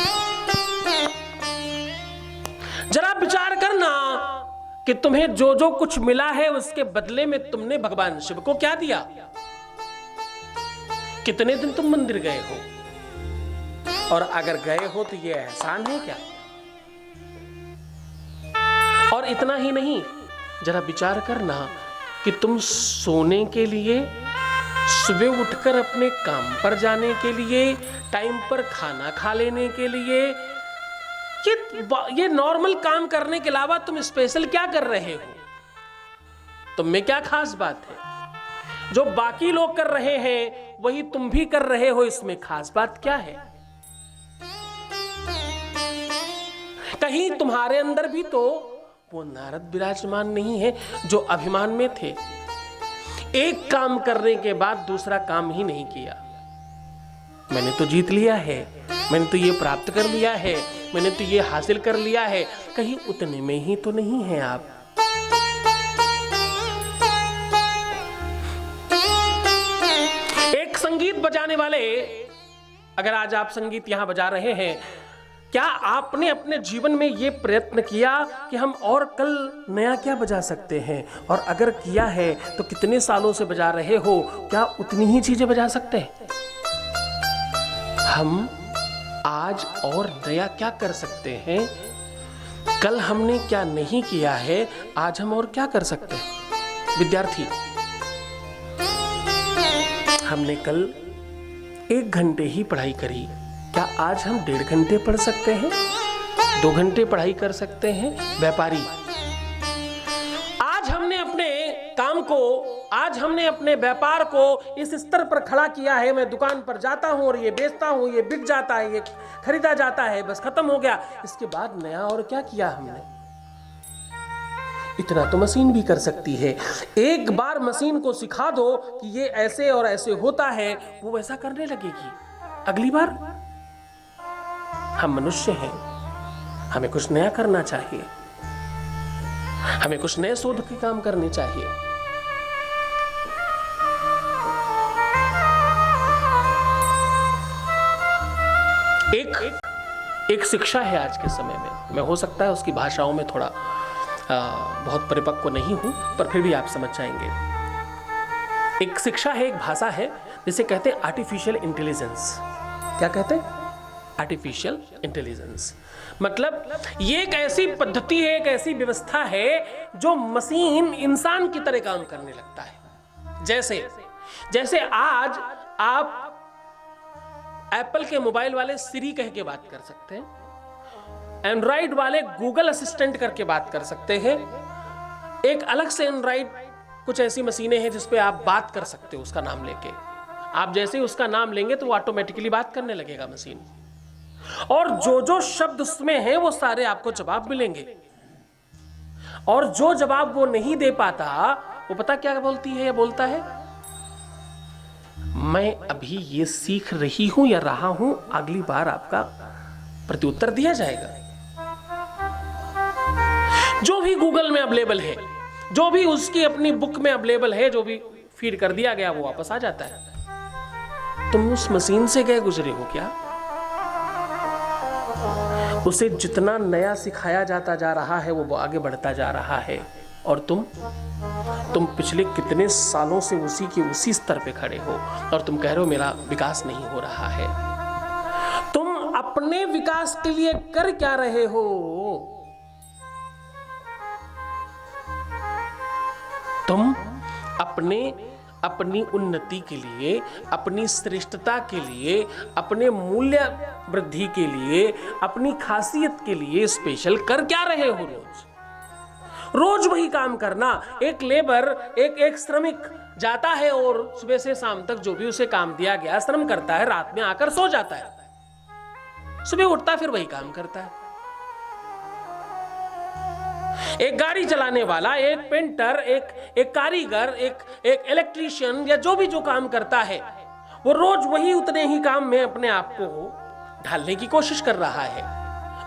जरा विचार करना कि तुम्हें जो जो कुछ मिला है उसके बदले में तुमने भगवान शिव को क्या दिया। कितने दिन तुम मंदिर गए हो, और अगर गए हो तो यह एहसान है क्या? और इतना ही नहीं, जरा विचार करना कि तुम सोने के लिए, सुबह उठकर अपने काम पर जाने के लिए, टाइम पर खाना खा लेने के लिए, ये नॉर्मल काम करने के अलावा तुम स्पेशल क्या कर रहे हो? तुम में क्या खास बात है? जो बाकी लोग कर रहे हैं वही तुम भी कर रहे हो, इसमें खास बात क्या है? कहीं तुम्हारे अंदर भी तो वो नारद विराजमान नहीं है जो अभिमान में थे, एक काम करने के बाद दूसरा काम ही नहीं किया। मैंने तो जीत लिया है, मैंने तो ये प्राप्त कर लिया है, मैंने तो ये हासिल कर लिया है, कहीं उतने में ही तो नहीं है आप। एक संगीत बजाने वाले, अगर आज आप संगीत यहां बजा रहे हैं क्या आपने अपने जीवन में ये प्रयत्न किया कि हम और कल नया क्या बजा सकते हैं, और अगर किया है तो कितने सालों से बजा रहे हो, क्या उतनी ही चीजें बजा सकते हैं? हम आज और नया क्या कर सकते हैं? कल हमने क्या नहीं किया है, आज हम और क्या कर सकते हैं? विद्यार्थी, हमने कल 1 घंटे ही पढ़ाई करी, क्या आज हम 1.5 घंटे पढ़ सकते हैं? 2 घंटे पढ़ाई कर सकते हैं? व्यापारी, आज हमने अपने काम को, आज हमने अपने व्यापार को इस स्तर पर खड़ा किया है, मैं दुकान पर जाता हूं और ये बेचता हूं, ये बिक जाता है, ये खरीदा जाता है, बस खत्म हो गया। इसके बाद नया और क्या किया हमने? इतना तो मशीन भी कर सकती है। एक बार मशीन को सिखा दो कि ये ऐसे और ऐसे होता है, वो वैसा करने लगेगी। अगली बार हम मनुष्य हैं, हमें कुछ नया करना चाहिए, हमें कुछ नए शोध के काम करने चाहिए। एक शिक्षा है आज के समय में, मैं हो सकता है उसकी भाषाओं में थोड़ा बहुत परिपक्व नहीं हूं, पर फिर भी आप समझ जाएंगे। एक शिक्षा है, एक भाषा है, जिसे कहते हैं आर्टिफिशियल इंटेलिजेंस। क्या कहते हैं? Artificial intelligence. मतलब ये एक ऐसी पद्धति है, एक ऐसी व्यवस्था है जो मशीन इंसान की तरह काम करने लगता है। जैसे आज आप एप्पल के मोबाइल वाले सिरी कह के बात कर सकते हैं, एंड्रॉइड वाले गूगल असिस्टेंट करके बात कर सकते हैं। एक अलग से एंड्रॉइड कुछ ऐसी मशीनें हैं जिस पे आप बात कर सकते हो उसका नाम लेके। आप जैसे ही उसका नाम लेंगे तो वो ऑटोमेटिकली बात करने लगेगा मशीन, और जो जो शब्द उसमें हैं वो सारे आपको जवाब मिलेंगे। और जो जवाब वो नहीं दे पाता, वो पता क्या बोलती है या बोलता है? मैं अभी ये सीख रही हूं या रहा हूं, अगली बार आपका प्रत्युत्तर दिया जाएगा। जो भी गूगल में अवेलेबल है, जो भी उसकी अपनी बुक में अवेलेबल है, जो भी फीड कर दिया गया वो वापस आ जाता है। तुम उस मशीन से गए गुजरे हो क्या? उसे जितना नया सिखाया जाता जा रहा है वो आगे बढ़ता जा रहा है, और तुम पिछले कितने सालों से उसी स्तर पे खड़े हो, और तुम कह रहे हो मेरा विकास नहीं हो रहा है। तुम अपने विकास के लिए कर क्या रहे हो? तुम अपनी उन्नति के लिए, अपनी श्रेष्ठता के लिए, अपने मूल्य वृद्धि के लिए, अपनी खासियत के लिए स्पेशल कर क्या रहे हो? रोज वही काम करना। एक लेबर, एक श्रमिक जाता है और सुबह से शाम तक जो भी उसे काम दिया गया श्रम करता है, रात में आकर सो जाता है, सुबह उठता है फिर वही काम करता है। एक गाड़ी चलाने वाला, एक पेंटर, एक कारीगर, एक इलेक्ट्रीशियन, या जो भी जो काम करता है, वो रोज वही उतने ही काम में अपने आप को ढालने की कोशिश कर रहा है।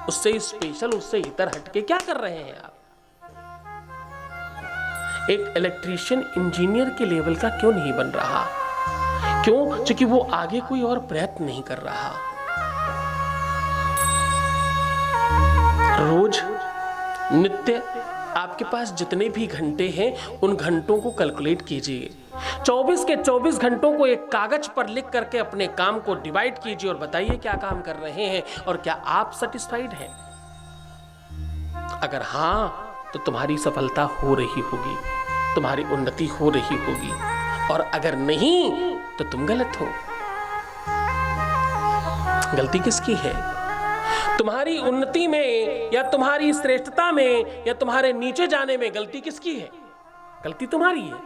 उससे स्पेशल, उससे इतर हटके क्या कर रहे हैं आप? एक इलेक्ट्रीशियन इंजीनियर के लेवल का क्यों नहीं बन रहा? क्यों? क्योंकि वो आगे कोई और प्रयत्न नहीं कर रहा। रोज नित्य आपके पास जितने भी घंटे हैं उन घंटों को कैलकुलेट कीजिए। 24 के 24 घंटों को एक कागज पर लिख करके अपने काम को डिवाइड कीजिए और बताइए क्या काम कर रहे हैं और क्या आप सेटिस्फाइड हैं। अगर हाँ, तो तुम्हारी सफलता हो रही होगी, तुम्हारी उन्नति हो रही होगी, और अगर नहीं तो तुम गलत हो। गलती किसकी है? तुम्हारी उन्नति में या तुम्हारी श्रेष्ठता में या तुम्हारे नीचे जाने में गलती किसकी है? गलती तुम्हारी है।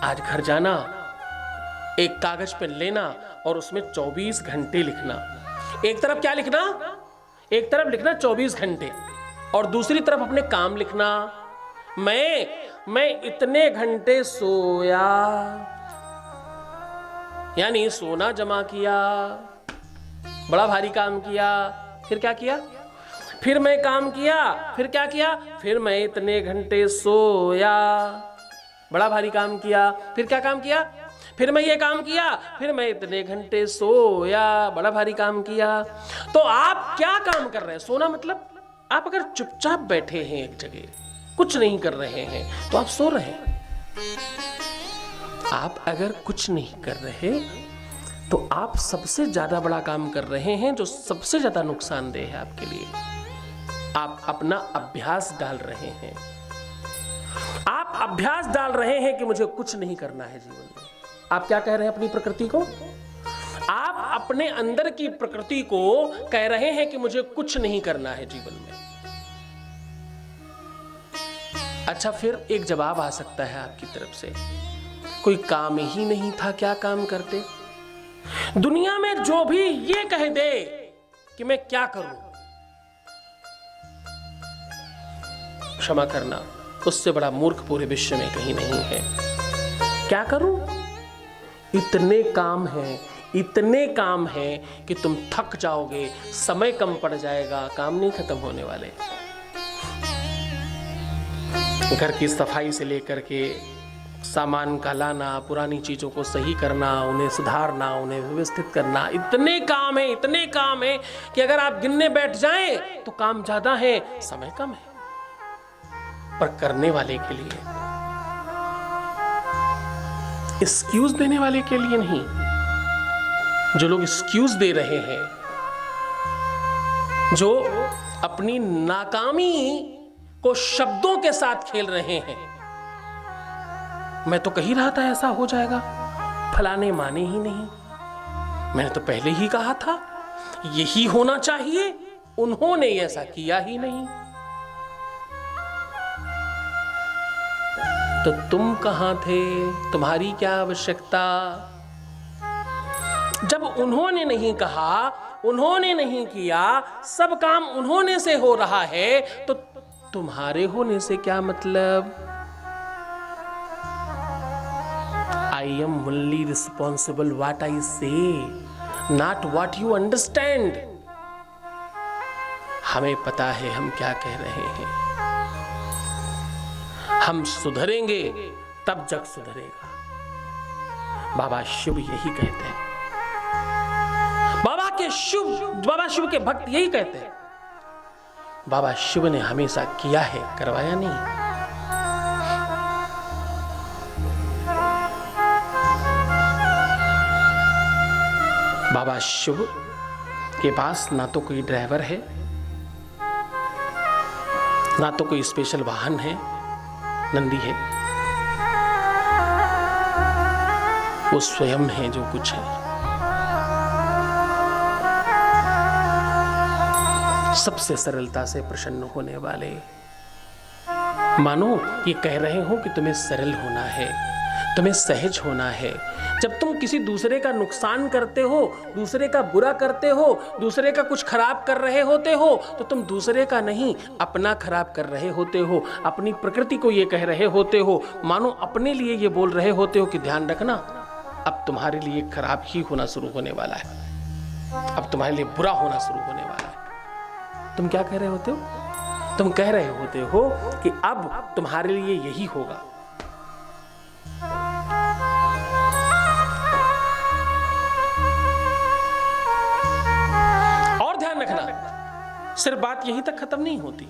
आज घर जाना, एक कागज पे लेना और उसमें 24 घंटे लिखना। एक तरफ क्या लिखना? एक तरफ लिखना 24 घंटे और दूसरी तरफ अपने काम लिखना। मैं इतने घंटे सोया, यानी सोना जमा किया, बड़ा भारी काम किया, फिर क्या किया? फिर मैं काम किया, फिर क्या किया? फिर मैं इतने घंटे सोया, बड़ा भारी काम किया, फिर क्या काम किया? फिर मैं ये काम किया, फिर मैं इतने घंटे सोया, बड़ा भारी काम किया। तो आप क्या काम कर रहे हैं? सोना मतलब आप अगर चुपचाप बैठे हैं एक जगह, कुछ नहीं कर रहे हैं, तो आप सो रहे हैं। आप अगर कुछ नहीं कर रहे तो आप सबसे ज्यादा बड़ा काम कर रहे हैं, जो सबसे ज्यादा नुकसानदेह है आपके लिए। आप अपना अभ्यास डाल रहे हैं। आप अभ्यास डाल रहे हैं कि मुझे कुछ नहीं करना है जीवन में। आप क्या कह रहे हैं अपनी प्रकृति को? आप अपने अंदर की प्रकृति को कह रहे हैं कि मुझे कुछ नहीं करना है जीवन में। अच्छा, फिर एक जवाब आ सकता है आपकी तरफ से, कोई काम ही नहीं था, क्या काम करते? दुनिया में जो भी ये कह दे कि मैं क्या करूं, क्षमा करना, उससे बड़ा मूर्ख पूरे विश्व में कहीं नहीं है। क्या करूं? इतने काम हैं कि तुम थक जाओगे, समय कम पड़ जाएगा, काम नहीं खत्म होने वाले। घर की सफाई से लेकर के सामान का लाना, पुरानी चीजों को सही करना, उन्हें सुधारना, उन्हें व्यवस्थित करना, इतने काम है कि अगर आप गिनने बैठ जाएं तो काम ज्यादा है, समय कम है। पर करने वाले के लिए, एक्सक्यूज देने वाले के लिए नहीं। जो लोग एक्सक्यूज दे रहे हैं, जो अपनी नाकामी को शब्दों के साथ खेल रहे हैं, मैं तो कह ही रहा था ऐसा हो जाएगा, फलाने माने ही नहीं, मैंने तो पहले ही कहा था यही होना चाहिए, उन्होंने ऐसा किया ही नहीं। तो तुम कहां थे? तुम्हारी क्या आवश्यकता? जब उन्होंने नहीं कहा, उन्होंने नहीं किया, सब काम उन्होंने से हो रहा है, तो तुम्हारे होने से क्या मतलब? I am only responsible what I say, not what you understand. हमें पता है हम क्या कह रहे हैं। हम सुधरेंगे तब जग सुधरेगा। बाबा शिव यही कहते हैं। बाबा शिव के भक्त यही कहते हैं। बाबा शिव ने हमेशा किया है, करवाया नहीं। बाबा शिव के पास ना तो कोई ड्राइवर है, ना तो कोई स्पेशल वाहन है, नंदी है, वो स्वयं है जो कुछ है। सबसे सरलता से प्रसन्न होने वाले। मानो ये कह रहे हो कि तुम्हें सरल होना है, तुम्हें सहज होना है। जब तुम किसी दूसरे का नुकसान करते हो, दूसरे का बुरा करते हो, दूसरे का कुछ खराब कर रहे होते हो, तो तुम दूसरे का नहीं, अपना खराब कर रहे होते हो। अपनी प्रकृति को ये कह रहे होते हो, मानो अपने लिए ये बोल रहे होते हो कि ध्यान रखना, अब तुम्हारे लिए खराब ही होना शुरू होने वाला है, अब तुम्हारे लिए बुरा होना शुरू होने वाला है। तुम क्या कह रहे होते हो? तुम कह रहे होते हो कि अब तुम्हारे लिए यही होगा। और ध्यान रखना, सिर्फ बात यहीं तक खत्म नहीं होती।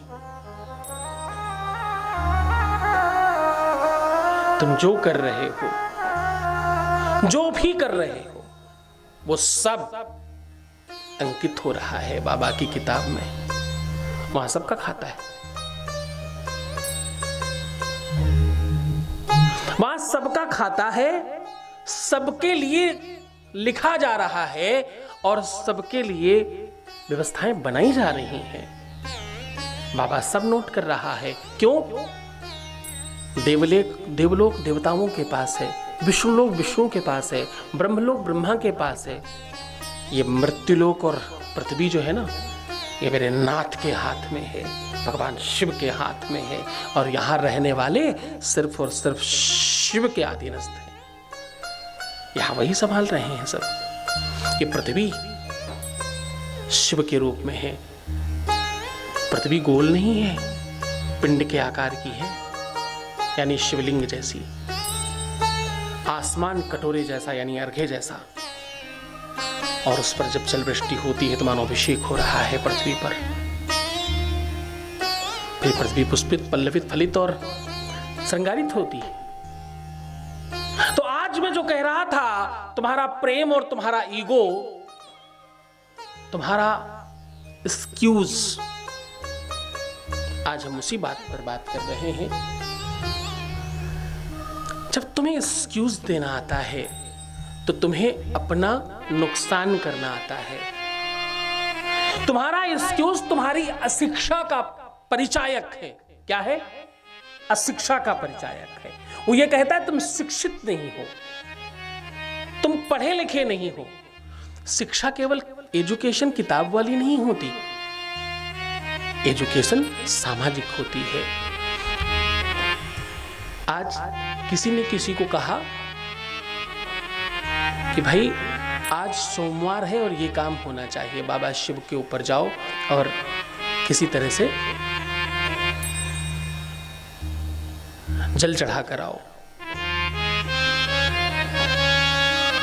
तुम जो कर रहे हो, जो भी कर रहे हो, वो सब अंकित हो रहा है बाबा की किताब में। वहां सबका खाता है, वहां सबका खाता है, सबके लिए लिखा जा रहा है और सबके लिए व्यवस्थाएं बनाई जा रही हैं। बाबा सब नोट कर रहा है। क्यों? देवलोक देवताओं के पास है, विष्णुलोक विष्णु के पास है, ब्रह्मलोक ब्रह्मा के पास है। ये मृत्युलोक और पृथ्वी जो है ना, ये मेरे नाथ के हाथ में है, भगवान शिव के हाथ में है। और यहां रहने वाले सिर्फ और सिर्फ शिव के अधीनस्थ हैं। यहां वही संभाल रहे हैं सब। ये पृथ्वी शिव के रूप में है। पृथ्वी गोल नहीं है, पिंड के आकार की है, यानी शिवलिंग जैसी। आज आसमान कटोरे जैसा यानी अर्घे जैसा, और उस पर जब जल वृष्टि होती है तो मानो अभिषेक हो रहा है पृथ्वी पर। फिर पृथ्वी पुष्पित, पल्लवित, फलित और श्रृंगारित होती है। तो आज मैं जो कह रहा था, तुम्हारा प्रेम और तुम्हारा ईगो, तुम्हारा एक्सक्यूज, आज हम उसी बात पर बात कर रहे हैं। जब तुम्हें एक्सक्यूज देना आता है तो तुम्हें अपना नुकसान करना आता है। तुम्हारा एक्सक्यूज तुम्हारी अशिक्षा का परिचायक है। क्या है? अशिक्षा का परिचायक है। वो ये कहता है तुम शिक्षित नहीं हो, तुम पढ़े लिखे नहीं हो। शिक्षा केवल एजुकेशन किताब वाली नहीं होती, एजुकेशन सामाजिक होती है। आज किसी ने किसी को कहा कि भाई आज सोमवार है और ये काम होना चाहिए, बाबा शिव के ऊपर जाओ और किसी तरह से जल चढ़ा कर आओ।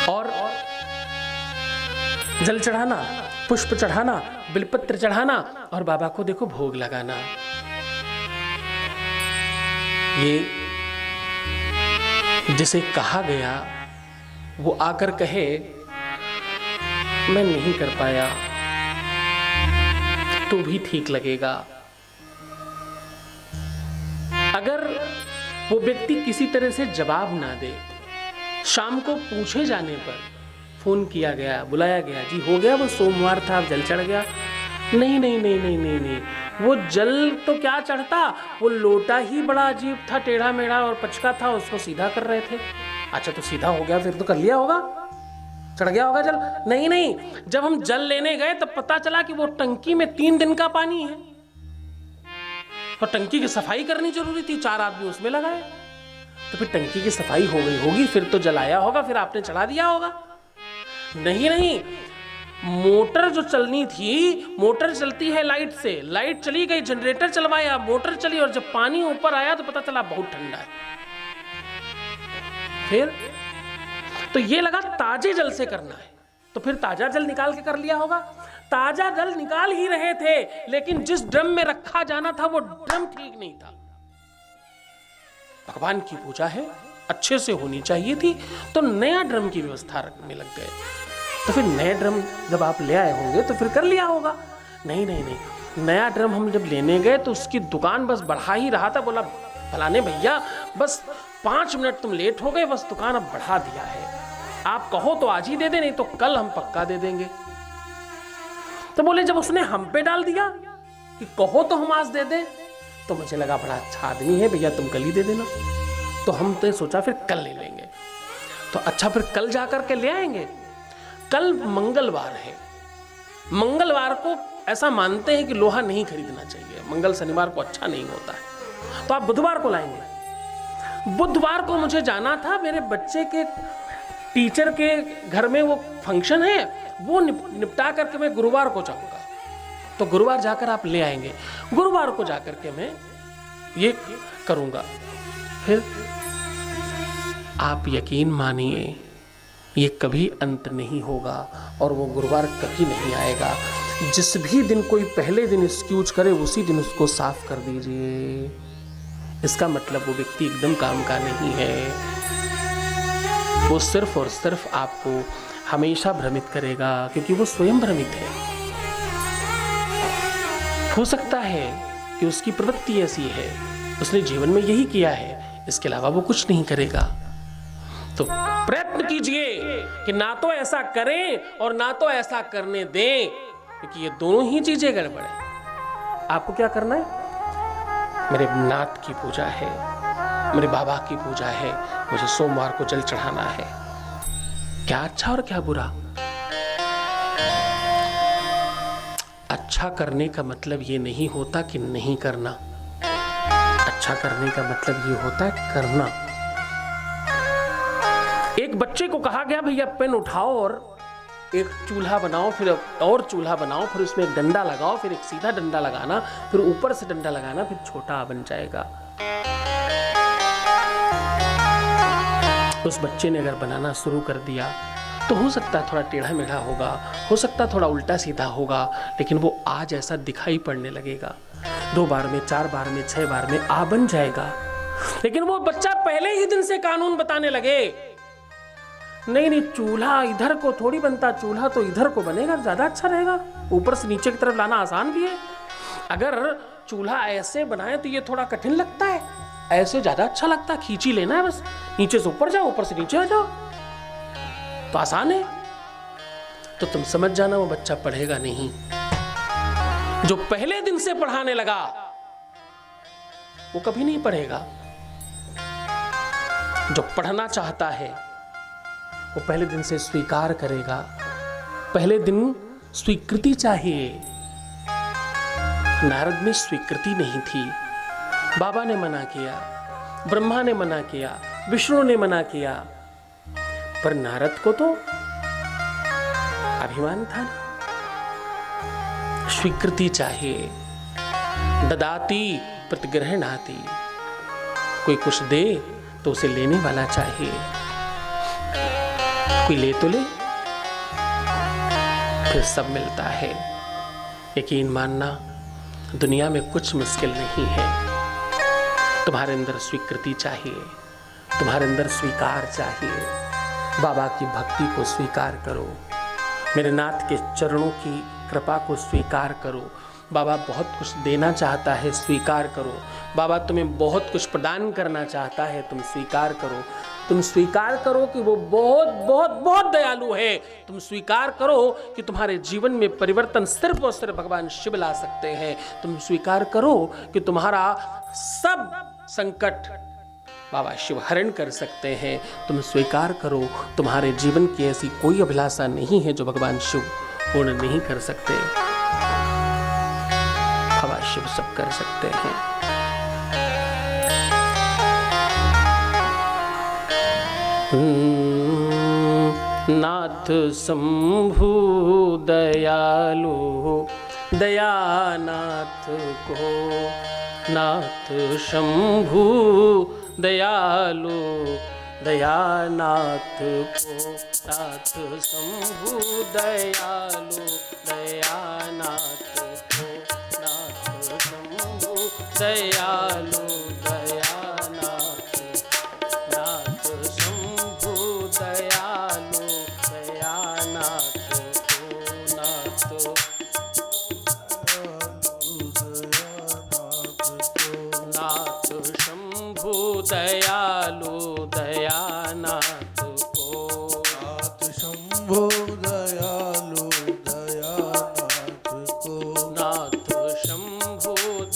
और जल चढ़ाना, पुष्प चढ़ाना, बिलपत्र चढ़ाना और बाबा को देखो भोग लगाना। ये जिसे कहा गया वो आकर कहे मैं नहीं कर पाया तो भी ठीक लगेगा। अगर वो व्यक्ति किसी तरह से जवाब ना दे, शाम को पूछे जाने पर फोन किया गया, बुलाया गया, जी हो गया, वो सोमवार था, जल चढ़ गया। नहीं नहीं नहीं नहीं नहीं नहीं, वो जल तो क्या चढ़ता, वो लोटा ही बड़ा अजीब था, टेढ़ा मेढ़ा और पचका था, उसको सीधा कर रहे थे। अच्छा तो सीधा हो गया, फिर तो कर लिया होगा, चढ़ गया होगा जल। नहीं नहीं, जब हम जल लेने गए तब पता चला कि वो टंकी में 3 दिन का पानी है और टंकी की सफाई करनी जरूरी थी, 4 आदमी उसमें लगाए। तो फिर टंकी की सफाई हो गई होगी, फिर तो जलाया होगा, फिर आपने चढ़ा दिया होगा। नहीं नहीं, मोटर जो चलनी थी, मोटर चलती है लाइट से, लाइट चली गई, जनरेटर चलवाया, मोटर चली और जब पानी ऊपर आया तो पता चला बहुत ठंडा है। फिर तो ये लगा ताजे जल से करना है, तो फिर ताजा जल निकाल के कर लिया होगा। ताजा जल निकाल ही रहे थे, लेकिन जिस ड्रम में रखा जाना था वो ड्रम ठीक नहीं था। भगवान की पूजा है, अच्छे से होनी चाहिए थी, तो नया ड्रम की व्यवस्था रखने लग गए। तो फिर नए ड्रम जब आप ले आए होंगे तो फिर कर लिया होगा। नहीं नहीं नहीं, नया ड्रम हम जब लेने गए तो उसकी दुकान बस बढ़ा ही रहा था। बोला फलाने भैया बस 5 मिनट तुम लेट हो गए, बस दुकान अब बढ़ा दिया है, आप कहो तो आज ही दे दे, नहीं तो कल हम पक्का दे देंगे। तो बोले जब उसने हम पे डाल दिया कि कहो तो हम आज दे दें, तो मुझे लगा बड़ा अच्छा आदमी है भैया, तुम कल ही दे देना। तो हम तो सोचा फिर कल ले लेंगे। तो अच्छा फिर कल जाकर के ले आएंगे। कल मंगलवार है, मंगलवार को ऐसा मानते हैं कि लोहा नहीं खरीदना चाहिए, मंगल शनिवार को अच्छा नहीं होता है, तो आप बुधवार को लाएंगे। बुधवार को मुझे जाना था, मेरे बच्चे के टीचर के घर में वो फंक्शन है, वो निपटा करके मैं गुरुवार को जाऊंगा। तो गुरुवार जाकर आप ले आएंगे, गुरुवार को जाकर के मैं ये करूंगा। फिर आप यकीन मानिए ये कभी अंत नहीं होगा और वो गुरुवार कभी नहीं आएगा। जिस भी दिन कोई पहले दिन एक्सक्यूज करे उसी दिन उसको साफ कर दीजिए। इसका मतलब वो व्यक्ति एकदम काम का नहीं है, वो सिर्फ और सिर्फ आपको हमेशा भ्रमित करेगा, क्योंकि वो स्वयं भ्रमित है। हो सकता है कि उसकी प्रवृत्ति ऐसी है, उसने जीवन में यही किया है, इसके अलावा वो कुछ नहीं करेगा। तो प्रयत्न कीजिए कि ना तो ऐसा करें और ना तो ऐसा करने दें, क्योंकि ये दोनों ही चीजें गड़बड़ है। आपको क्या करना है? मेरे नाथ की पूजा है, मेरे बाबा की पूजा है, मुझे सोमवार को जल चढ़ाना है। क्या अच्छा और क्या बुरा? अच्छा करने का मतलब ये नहीं होता कि नहीं करना, अच्छा करने का मतलब ये होता है करना। एक बच्चे को कहा गया भैया पेन उठाओ और एक चूल्हा बनाओ, फिर और चूल्हा बनाओ, फिर उसमें एक डंडा लगाओ, फिर एक सीधा डंडा लगाना, फिर ऊपर से डंडा लगाना, फिर छोटा बन जाएगा। उस बच्चे ने अगर बनाना शुरू कर दिया तो हो सकता है थोड़ा टेढ़ा मेढ़ा होगा, हो सकता है थोड़ा उल्टा सीधा होगा, लेकिन वो आज ऐसा दिखाई पड़ने लगेगा। 2 बार में, 4 बार में, 6 बार में आ बन जाएगा। लेकिन वो बच्चा पहले ही दिन से कानून बताने लगे, नहीं नहीं, चूल्हा इधर को थोड़ी बनता, चूल्हा तो इधर को बनेगा, ज्यादा अच्छा रहेगा, ऊपर से नीचे की तरफ लाना आसान भी है। अगर चूल्हा ऐसे बनाए तो ये थोड़ा कठिन लगता है, ऐसे ज्यादा अच्छा लगता है, खींची लेना है बस, नीचे से ऊपर जाओ, ऊपर से नीचे आ जाओ, तो आसान है। तो तुम समझ जाना वो बच्चा पढ़ेगा नहीं। जो पहले दिन से पढ़ाने लगा वो कभी नहीं पढ़ेगा। जो पढ़ना चाहता है वो पहले दिन से स्वीकार करेगा। पहले दिन स्वीकृति चाहिए। नारद में स्वीकृति नहीं थी। बाबा ने मना किया, ब्रह्मा ने मना किया, विष्णु ने मना किया, पर नारद को तो अभिमान था ना। स्वीकृति चाहिए। ददाती प्रतिग्रहणाति। कोई कुछ दे तो उसे लेने वाला चाहिए। कोई ले तो ले, फिर सब मिलता है। यकीन मानना, दुनिया में कुछ मुश्किल नहीं है। तुम्हारे अंदर स्वीकृति चाहिए, तुम्हारे अंदर स्वीकार चाहिए। बाबा की भक्ति को स्वीकार करो, मेरे नाथ के चरणों की कृपा को स्वीकार करो। बाबा बहुत कुछ देना चाहता है, स्वीकार करो। बाबा तुम्हें बहुत कुछ प्रदान करना चाहता है, तुम स्वीकार करो। तुम स्वीकार करो कि वो बहुत बहुत बहुत दयालु है। तुम स्वीकार करो कि तुम्हारे जीवन में परिवर्तन सिर्फ और सिर्फ भगवान शिव ला सकते हैं। तुम स्वीकार करो कि तुम्हारा सब संकट बाबा शिव हरण कर सकते हैं। तुम स्वीकार करो, तुम्हारे जीवन की ऐसी कोई अभिलाषा नहीं है जो भगवान शिव पूर्ण नहीं कर सकते। बाबा शिव सब कर सकते हैं। नाथ शंभु दयालु दयानाथ को, नाथ शंभु दयालु दयानाथ को, नाथ शंभु दयालु दयानाथ को, नाथ शंभु दयालु दयानाथ, नाथ शंभु दयालु दयानाथ को, नाथ शंभु दयालु दयानाथ को, नाथ शंभो दयालु दयानाथ को, नाथ शंभु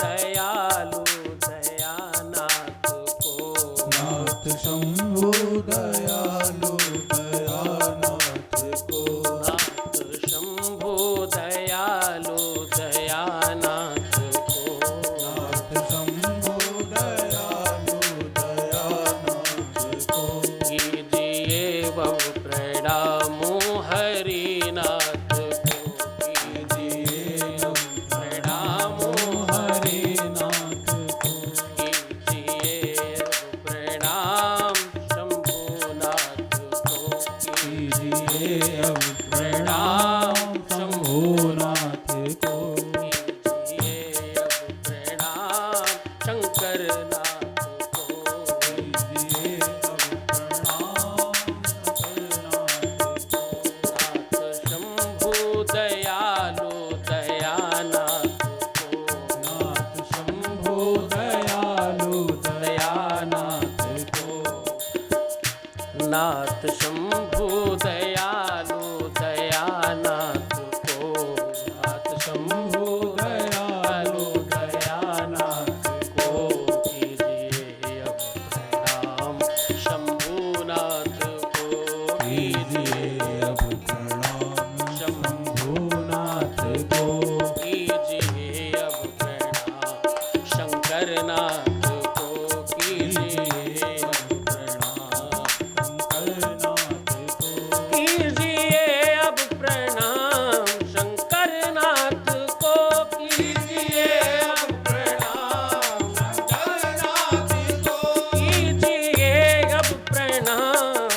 दयालु दयानाथ को, नाथ शंभो दयालु दयानाथ को, नाथ शंभु दयालु दयानाथ को, नाथ शंभो दयालु दयानाथ को। कीजिए वह प्रणामो हरिनाथ को, कीजिए प्रणामो हरिनाथ को, कीजिए प्रणाम शंभुनाथ को, कीजिए अब प्रणाम शंभुनाथ को, कीजिए अब प्रणाम शंकरनाथ को, कीजिए अब प्रणाम शंकरनाथ को। नाथ शंभु दयालु दयानाथ को, नाथ शंभो दयालु दयानाथ को, नाथ शंभु दयालु दयानाथ को, नाथ शंभु दयालु दयानाथ को, कीजिए अब प्रणाम शंभुनाथ को, कीजिए अब प्रणाम शंभुनाथ को, कीजिए अब प्रणाम शंकरनाथ को, कीजिए अब प्रणाम, शंकरनाथ को, कीजिए अब प्रणाम शंकरनाथ को, कीजिए अब प्रणाम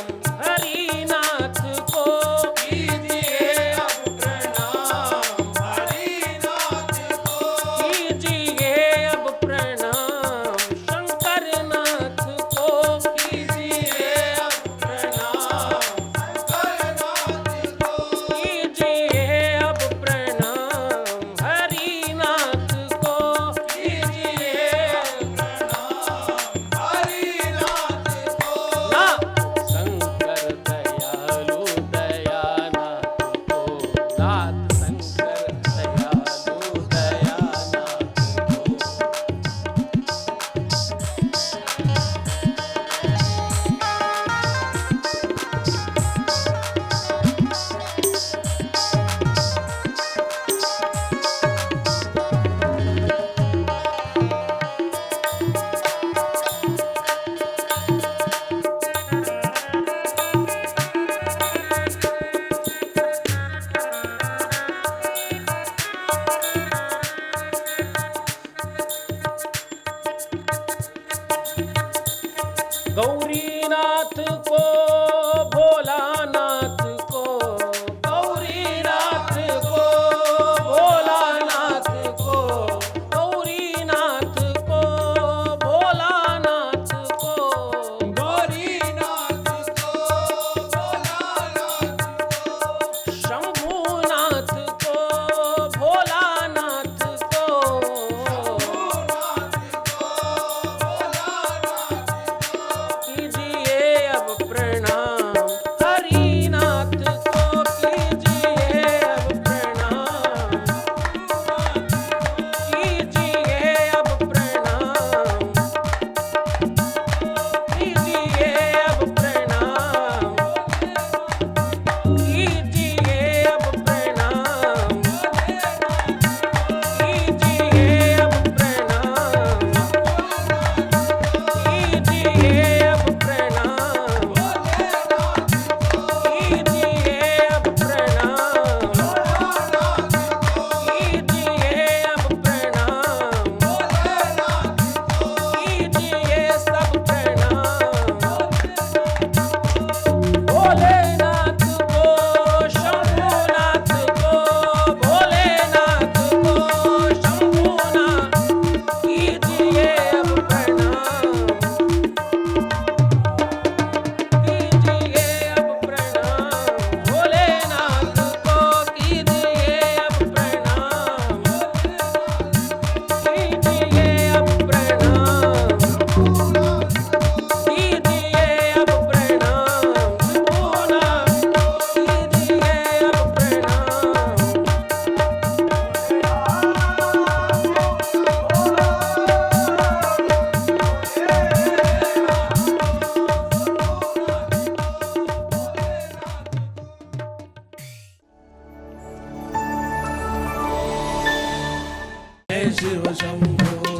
शंभो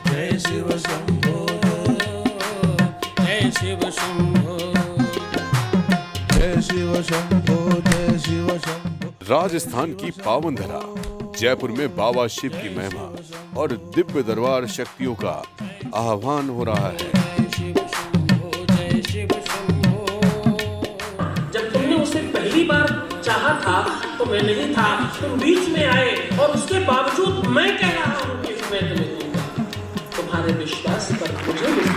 जय शिव शंभो जय शिव शंभो जय शिव शंभो जय शिव शंभो। राजस्थान की पावन धरा जयपुर में बाबा शिव की महिमा और दिव्य दरबार शक्तियों का आह्वान हो रहा है। जब तुमने उसे पहली बार चाहा था तो मैं नहीं था, तुम बीच में आए और उसके बावजूद मैं कह रहा हूं कि मैं तुम्हें दूंगा। तुम्हारे विश्वास पर मुझे मिला।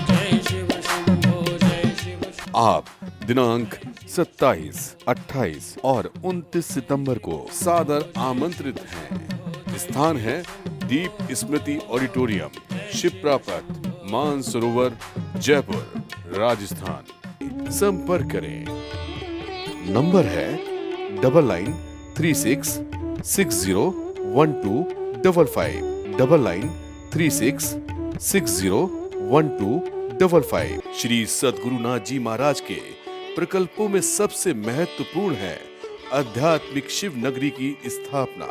जय शिव शंभो जय शिव शंभो। आप दिनांक 27, 28 और 29 सितंबर को सादर आमंत्रित हैं। स्थान है दीप स्मृति ऑडिटोरियम, शिप्रा पथ, मानसरोवर, जयपुर, राजस्थान। संपर्क करें। नंबर है 9936601255 9936601255। श्री सद्गुरुनाथ जी महाराज के प्रकल्पों में सबसे महत्वपूर्ण है आध्यात्मिक शिव नगरी की स्थापना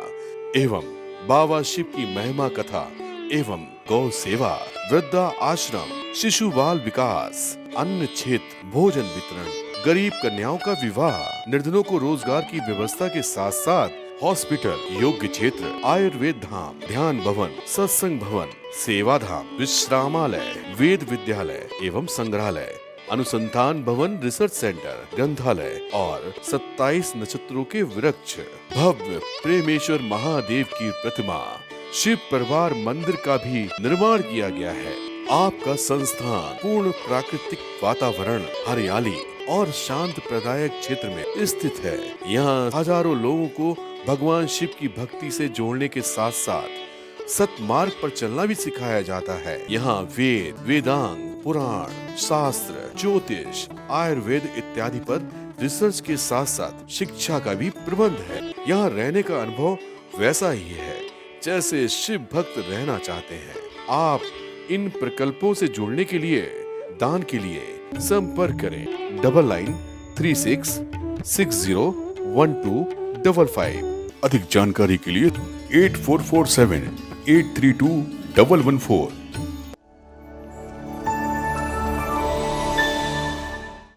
एवं बाबा शिव की महिमा कथा एवं गौ सेवा, वृद्धा आश्रम, शिशु बाल विकास, अन्न क्षेत्र, भोजन वितरण, गरीब कन्याओं का विवाह, निर्धनों को रोजगार की व्यवस्था के साथ साथ हॉस्पिटल, योग्य क्षेत्र, आयुर्वेद धाम, ध्यान भवन, सत्संग भवन, सेवा धाम, विश्रामालय, वेद विद्यालय एवं संग्रहालय, अनुसंधान भवन, रिसर्च सेंटर, ग्रंथालय और 27 नक्षत्रों के वृक्ष, भव्य प्रेमेश्वर महादेव की प्रतिमा, शिव परिवार मंदिर का भी निर्माण किया गया है। आपका संस्थान पूर्ण प्राकृतिक वातावरण, हरियाली और शांत प्रदायक क्षेत्र में स्थित है। यहाँ हजारों लोगों को भगवान शिव की भक्ति से जोड़ने के साथ साथ सतमार्ग पर चलना भी सिखाया जाता है। यहाँ वेद, वेदांग, पुराण, शास्त्र, ज्योतिष, आयुर्वेद इत्यादि पर रिसर्च के साथ साथ शिक्षा का भी प्रबंध है। यहाँ रहने का अनुभव वैसा ही है जैसे शिव भक्त रहना चाहते हैं। आप इन प्रकल्पों से जुड़ने के लिए, दान के लिए संपर्क करें 9936601255। अधिक जानकारी के लिए 8447832114